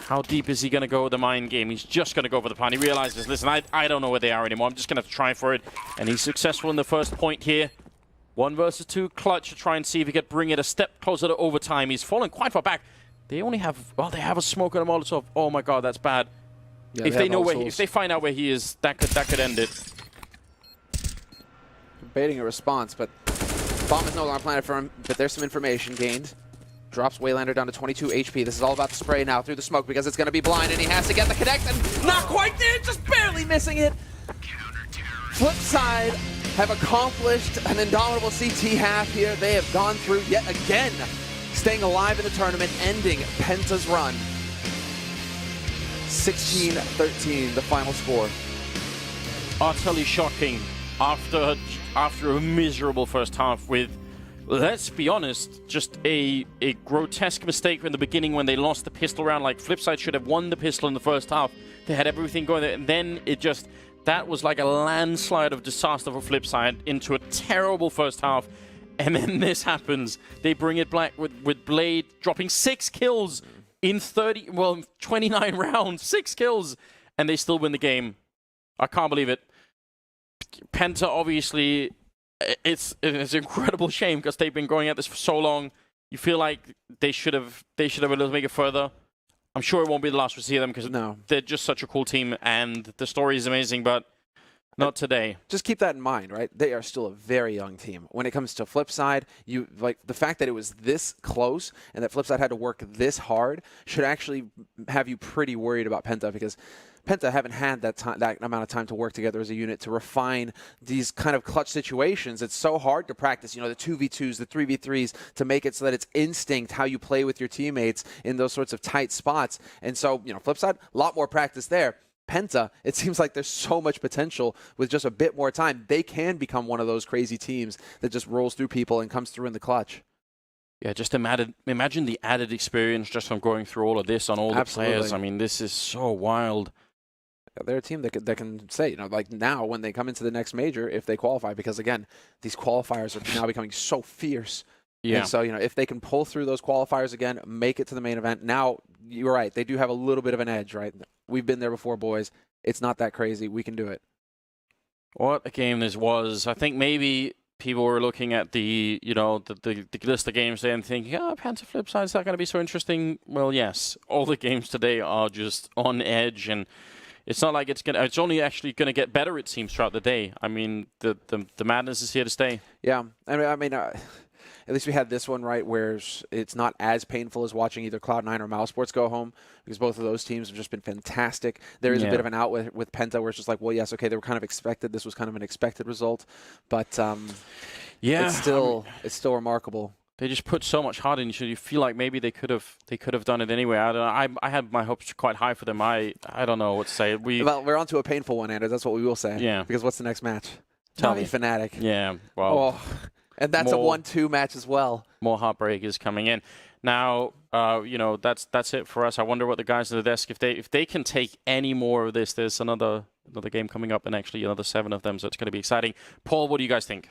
how deep is he going to go with the mind game? He's just going to go for the plan. He realizes, listen, I don't know where they are anymore. I'm just going to try for it. And he's successful in the first point here. 1 versus 2 clutch to try and see if he can bring it a step closer to overtime. He's fallen quite far back. They only have, well, they have a smoke and a Molotov. Oh my God, that's bad. Yeah, if they find out where he is, that could end it. Debating a response, but bomb is no longer planted for him, but there's some information gained. Drops Waylander down to 22 HP. This is all about the spray now through the smoke because it's going to be blind, and he has to get the connect, and not quite there, just barely missing it. Flipside have accomplished an indomitable CT half here. They have gone through yet again, staying alive in the tournament, ending Penta's run. 16-13, the final score. Utterly shocking after a miserable first half with, let's be honest, just a grotesque mistake in the beginning when they lost the pistol round. Like, Flipside should have won the pistol in the first half. They had everything going there, and then that was like a landslide of disaster for Flipside into a terrible first half. And then this happens. They bring it back with Blade dropping 6 kills in 29 rounds. 6 kills, and they still win the game. I can't believe it. Penta, obviously, it's an incredible shame because they've been going at this for so long. You feel like they should have been able to make it further. I'm sure it won't be the last we see them because they're just such a cool team and the story is amazing, but not today. Just keep that in mind, right? They are still a very young team. When it comes to Flipside, the fact that it was this close and that Flipside had to work this hard should actually have you pretty worried about Penta, because Penta haven't had that amount of time to work together as a unit to refine these kind of clutch situations. It's so hard to practice, the 2v2s, the 3v3s, to make it so that it's instinct how you play with your teammates in those sorts of tight spots. And so, Flipside, a lot more practice there. Penta, it seems like there's so much potential with just a bit more time. They can become one of those crazy teams that just rolls through people and comes through in the clutch. Yeah, just imagine the added experience just from going through all of this on all the players. I mean, this is so wild. They're a team that can say, like now when they come into the next major, if they qualify, because again, these qualifiers are now becoming so fierce. Yeah. And so, if they can pull through those qualifiers again, make it to the main event, now, you're right, they do have a little bit of an edge, right? We've been there before, boys. It's not that crazy. We can do it. What a game this was. I think maybe people were looking at the list of games there and thinking, Penta Flipside, is that going to be so interesting? Well, yes. All the games today are just on edge, and it's not like it's only actually going to get better, it seems, throughout the day. I mean, the madness is here to stay. Yeah. I mean, at least we had this one, right, where it's not as painful as watching either Cloud9 or mousesports go home, because both of those teams have just been fantastic. There is a bit of an out with Penta where it's just like, well, yes, okay, they were kind of expected. This was kind of an expected result. But, it's still remarkable. They just put so much heart in. You feel like maybe they could have done it anyway. I don't know. I had my hopes quite high for them. I don't know what to say. We're on to a painful one, Anders. That's what we will say. Yeah. Because what's the next match? Tell me. Fnatic. Yeah. Well. Oh. And that's a 1-2 match as well. More heartbreak is coming in. Now, that's it for us. I wonder what the guys at the desk, if they can take any more of this. There's another game coming up, and actually another 7 of them, so it's going to be exciting. Paul, what do you guys think?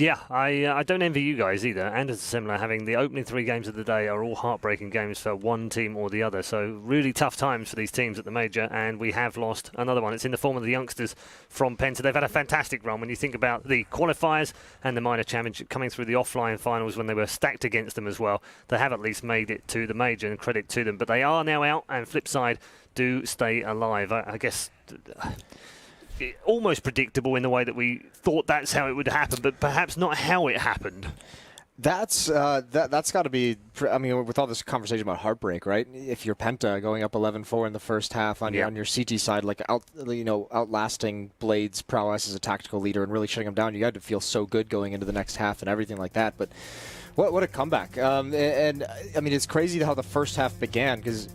Yeah, I don't envy you guys either. And it's similar, having the opening 3 games of the day are all heartbreaking games for one team or the other. So really tough times for these teams at the major, and we have lost another one. It's in the form of the youngsters from Penta. They've had a fantastic run when you think about the qualifiers and the minor championship coming through the offline finals when they were stacked against them as well. They have at least made it to the major, and credit to them. But they are now out, and Flipside do stay alive. I guess almost predictable in the way that we thought that's how it would happen, but perhaps not how it happened. That's got to be. I mean, with all this conversation about heartbreak, right? If you're Penta going up 11-4 in the first half on your CT side, like outlasting Blade's prowess as a tactical leader and really shutting him down, you had to feel so good going into the next half and everything like that. But what a comeback! And I mean, it's crazy how the first half began, because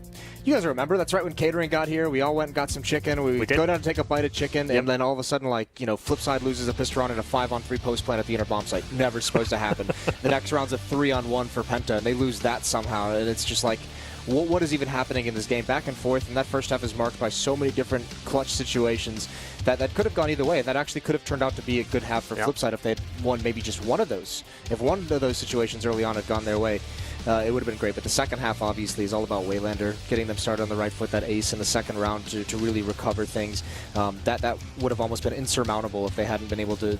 you guys remember, that's right when catering got here, we all went and got some chicken. We go down and take a bite of chicken, and then all of a sudden, Flipside loses a pistol round in a 5-on-3 post plant at the inner bomb site. Never supposed to happen. The next round's a 3-on-1 for Penta, and they lose that somehow. And it's just like, what is even happening in this game? Back and forth, and that first half is marked by so many different clutch situations that could have gone either way, and that actually could have turned out to be a good half for Flipside if they had won maybe just one of those. If one of those situations early on had gone their way, it would have been great. But the second half, obviously, is all about Waylander getting them started on the right foot, that ace in the second round to really recover things. That would have almost been insurmountable if they hadn't been able to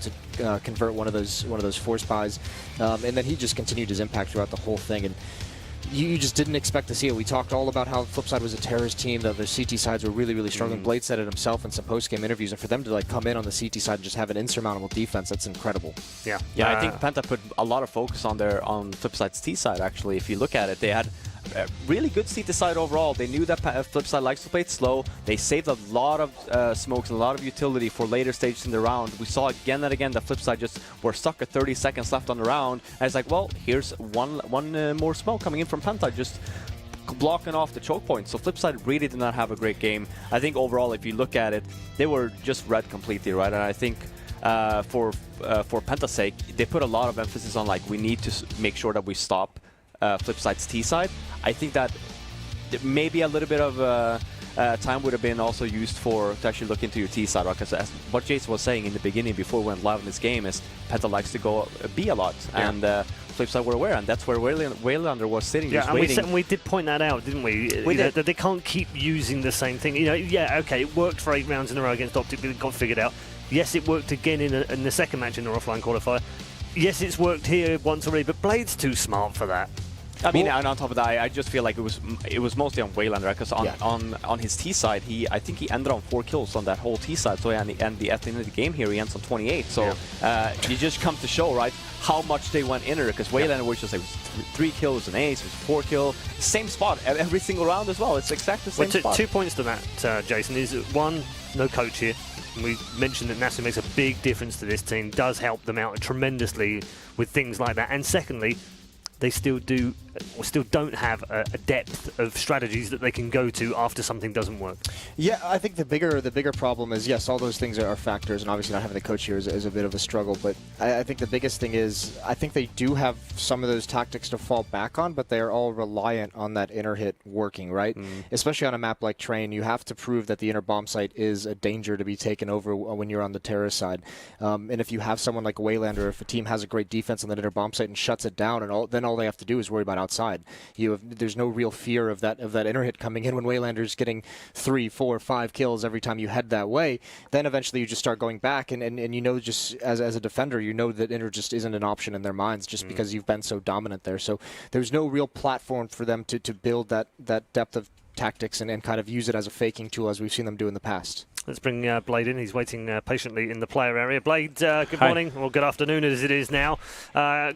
convert one of those force buys. And then he just continued his impact throughout the whole thing. And you just didn't expect to see it. We talked all about how Flipside was a terrorist team, that their CT sides were really, really struggling. Blade said it himself in some post-game interviews, and for them to come in on the CT side and just have an insurmountable defense, that's incredible. Yeah, I think Penta put a lot of focus on Flipside's T side, actually. If you look at it, they had really good CT side overall. They knew that Flipside likes to play it slow. They saved a lot of smokes and a lot of utility for later stages in the round. We saw again and again that Flipside just were stuck at 30 seconds left on the round. And it's like, well, here's one more smoke coming in from Penta, just blocking off the choke point. So Flipside really did not have a great game. I think overall, if you look at it, they were just red completely, right? And I think for Penta's sake, they put a lot of emphasis on, like, we need to make sure that we stop Flipside's T side. I think that maybe a little bit of time would have been also used to actually look into your T side, right? Because what Jason was saying in the beginning before we went live in this game is Penta likes to go B a lot, and Flipside were aware, and that's where Waylander was sitting, just waiting. And we did point that out, didn't we? That they can't keep using the same thing. You know, yeah, okay, it worked for 8 rounds in a row against Optic, but it got figured out. Yes, it worked again in the second match in the offline qualifier. Yes, it's worked here once already, but Blade's too smart for that. I mean, and on top of that, I just feel like it was mostly on Waylander, because on his T side, I think he ended on 4 kills on that whole T side. So and at the end of the game here, he ends on 28. So you just come to show, right, how much they went in there, because Waylander was just like 3 kills, an ace, 4 kill, same spot every single round as well. It's exactly the same spot. 2 points to that, Jason, is one, no coach here. And we mentioned that Nasu makes a big difference to this team, does help them out tremendously with things like that. And secondly, they still don't have a depth of strategies that they can go to after something doesn't work. Yeah, I think the bigger problem is, yes, all those things are factors, and obviously not having the coach here is a bit of a struggle, but I think the biggest thing is, I think they do have some of those tactics to fall back on, but they are all reliant on that inner hit working, right? Especially on a map like Train, you have to prove that the inner bomb site is a danger to be taken over when you're on the terrorist side. And if you have someone like Waylander, if a team has a great defense on that inner bomb site and shuts it down, and then all they have to do is worry about outside. There's no real fear of that inner hit coming in when Waylander's getting 3, 4, 5 kills every time you head that way. Then eventually you just start going back, and you know, just as a defender, you know that inner just isn't an option in their minds, just because you've been so dominant there. So there's no real platform for them to build that depth of tactics and kind of use it as a faking tool, as we've seen them do in the past. Let's bring Blade in. He's waiting patiently in the player area. Blade, good morning, or good afternoon as it is now.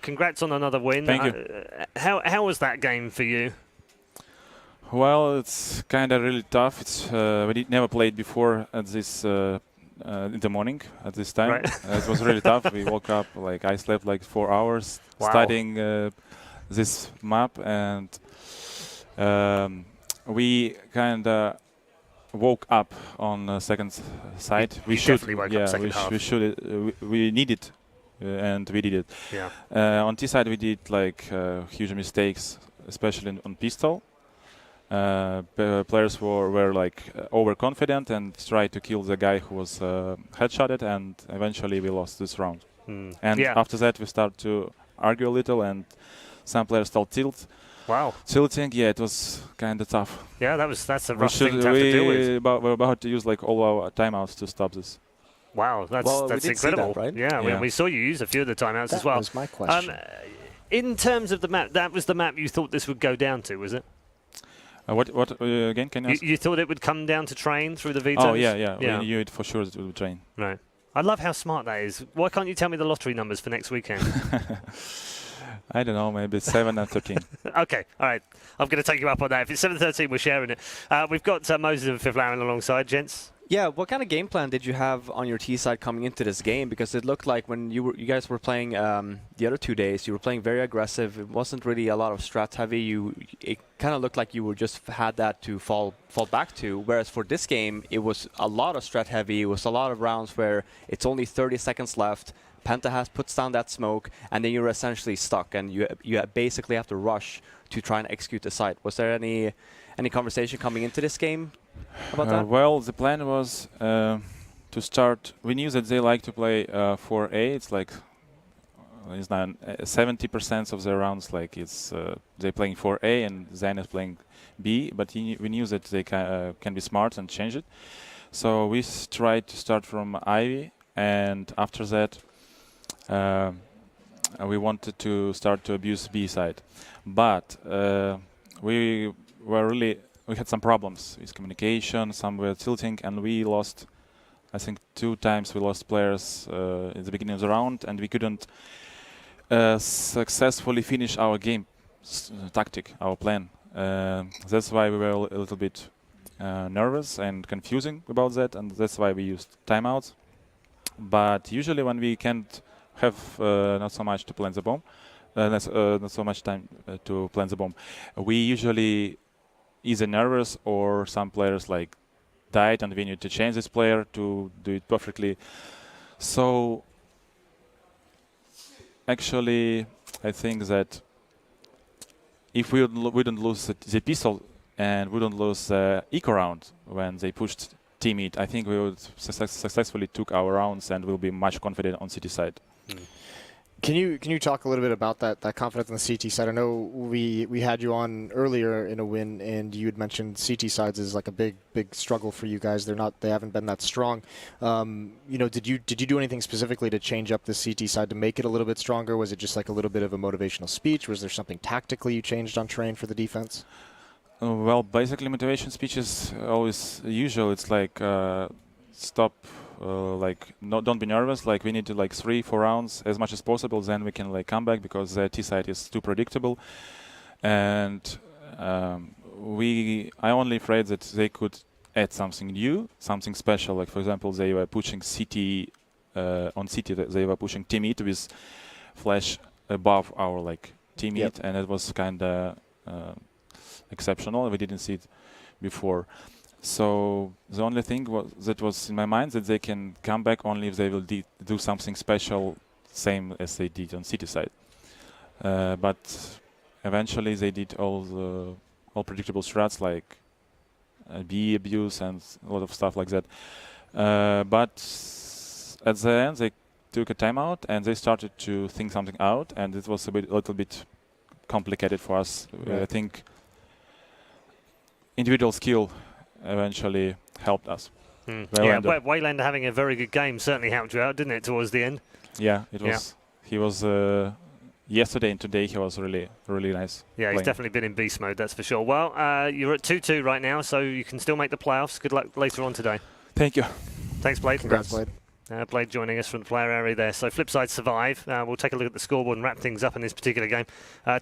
Congrats on another win. Thank you. How was that game for you? Well, it's kind of really tough. It's we never played before at this in the morning at this time. Right. It was really tough. We woke up, like, I slept like 4 hours studying this map, and we kind of woke up on the second side. We definitely woke up second half. We need it, and we did it. Yeah. On T side, we did like huge mistakes, especially on pistol. Players were like overconfident and tried to kill the guy who was headshotted, and eventually we lost this round. And after that, we start to argue a little, and some players start tilting. Yeah, it was kind of tough. Yeah, that's a rough thing to have to deal with. We're about to use like all our timeouts to stop this. Wow, that's incredible. That, right? Yeah. We saw you use a few of the timeouts as well. That was my question. In terms of the map, that was the map you thought this would go down to, was it? What again? Can you ask? You thought it would come down to Train through the vetoes? Oh, yeah. We knew it for sure that it would Train. Right. I love how smart that is. Why can't you tell me the lottery numbers for next weekend? I don't know, maybe 7 and 13. Okay, all right. I'm going to take you up on that. If it's 7-13, we're sharing it. We've got Moses and Fifth Laren alongside, gents. Yeah, what kind of game plan did you have on your T side coming into this game? Because it looked like when you guys were playing the other 2 days, you were playing very aggressive. It wasn't really a lot of strat heavy. It kind of looked like you were just had that to fall back to. Whereas for this game, it was a lot of strat heavy. It was a lot of rounds where it's only 30 seconds left. Penta puts down that smoke, and then you're essentially stuck, and you basically have to rush to try and execute the site. Was there any conversation coming into this game about that? Well, the plan was to start. We knew that they like to play 4A. It's like 70% of the rounds, like it's they're playing 4A and Zayn is playing B. But we knew that they can be smart and change it. So we tried to start from Ivy, and after that. We wanted to start to abuse B side, but we had some problems with communication. Some were tilting, and we lost. I think 2 times we lost players at the beginning of the round, and we couldn't successfully finish our game tactic, our plan. That's why we were a little bit nervous and confusing about that, and that's why we used timeouts. But usually when we can't have not so much to plant the bomb, not so much time to plant the bomb, we usually either nervous or some players like died and we need to change this player to do it perfectly. So actually I think that if we wouldn't lose the pistol and wouldn't lose the eco round when they pushed team it, I think we would successfully took our rounds and will be much confident on CT side. Can you talk a little bit about that confidence on the CT side? I know we had you on earlier in a win, and you had mentioned CT sides is like a big struggle for you guys. They haven't been that strong. You know, did you do anything specifically to change up the CT side to make it a little bit stronger? Was it just like a little bit of a motivational speech? Was there something tactically you changed on train for the defense? Well, basically motivation speech is always usual. It's like stop. Don't be nervous. Like we need to 3-4 rounds as much as possible. Then we can come back because the T side is too predictable. And I only afraid that they could add something new, something special. Like for example, they were pushing CT on CT. They were pushing team it with flash above our team it, and it was kind of exceptional. We didn't see it before. So the only thing that was in my mind that they can come back only if they will do something special, same as they did on city side. But eventually they did all predictable strats like B abuse and a lot of stuff like that. But at the end they took a timeout and they started to think something out, and it was a little bit complicated for us. Right. I think individual skill eventually helped us. Yeah, Waylander having a very good game certainly helped you out, didn't it, towards the end? Yeah, it was. Yeah. He was yesterday and today he was really nice. Yeah, he's definitely been in beast mode, that's for sure. Well, you're at 2-2 right now, so you can still make the playoffs. Good luck later on today. Thank you. Thanks, Blade. Congrats, Blade. Blade joining us from the player area there. So Flipside survive. We'll take a look at the scoreboard and wrap things up in this particular game.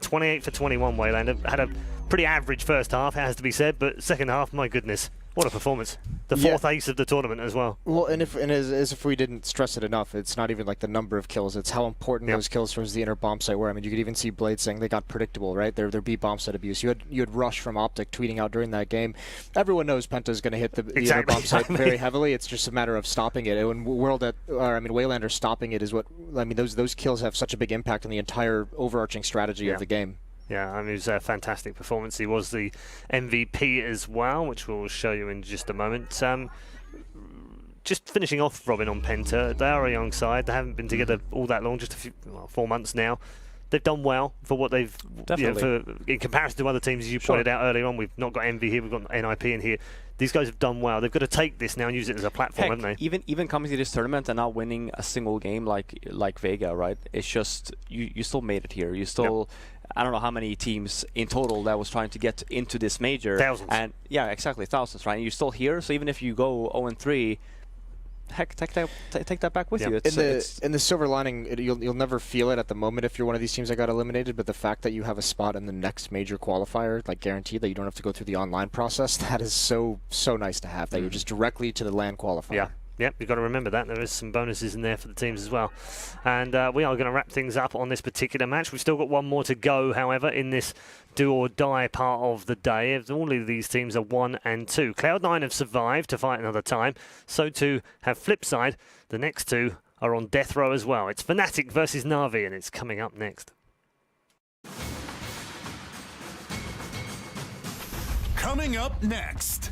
28 for 21, Waylander. Had a pretty average first half, it has to be said, but second half, my goodness, what a performance. The fourth ace of the tournament as well. Well, and as if we didn't stress it enough, it's not even like the number of kills, it's how important those kills towards the inner bomb site were. I mean, you could even see Blade saying they got predictable, right? Their B bomb site abuse. You had Rush from Optic tweeting out during that game. Everyone knows Penta is going to hit the inner bomb site very heavily. It's just a matter of stopping it. And Waylander stopping it is what, I mean, those kills have such a big impact on the entire overarching strategy of the game. Yeah, I mean, it was a fantastic performance. He was the MVP as well, which we'll show you in just a moment. Just finishing off, Robin, on Penta. They are a young side. They haven't been together all that long, just 4 months now. They've done well for what they've... in comparison to other teams, as you pointed out earlier on. We've not got Envy here, we've got NIP in here. These guys have done well. They've got to take this now and use it as a platform, haven't they? Even coming to this tournament and not winning a single game like Vega, right? It's just, you still made it here. You still... Yep. I don't know how many teams in total that was trying to get into this major. Thousands. And yeah, exactly, thousands, right? And you're still here, so even if you go 0-3, heck, take that back with you. In the silver lining, you'll never feel it at the moment if you're one of these teams that got eliminated, but the fact that you have a spot in the next major qualifier, like guaranteed, that you don't have to go through the online process, that is so nice to have, that you're just directly to the LAN qualifier. Yeah. Yep, you've got to remember that. There is some bonuses in there for the teams as well. And we are going to wrap things up on this particular match. We've still got one more to go, however, in this do-or-die part of the day. All of these teams are 1 and 2. Cloud9 have survived to fight another time. So too have Flipside. The next two are on death row as well. It's Fnatic versus Na'Vi, and it's coming up next. Coming up next,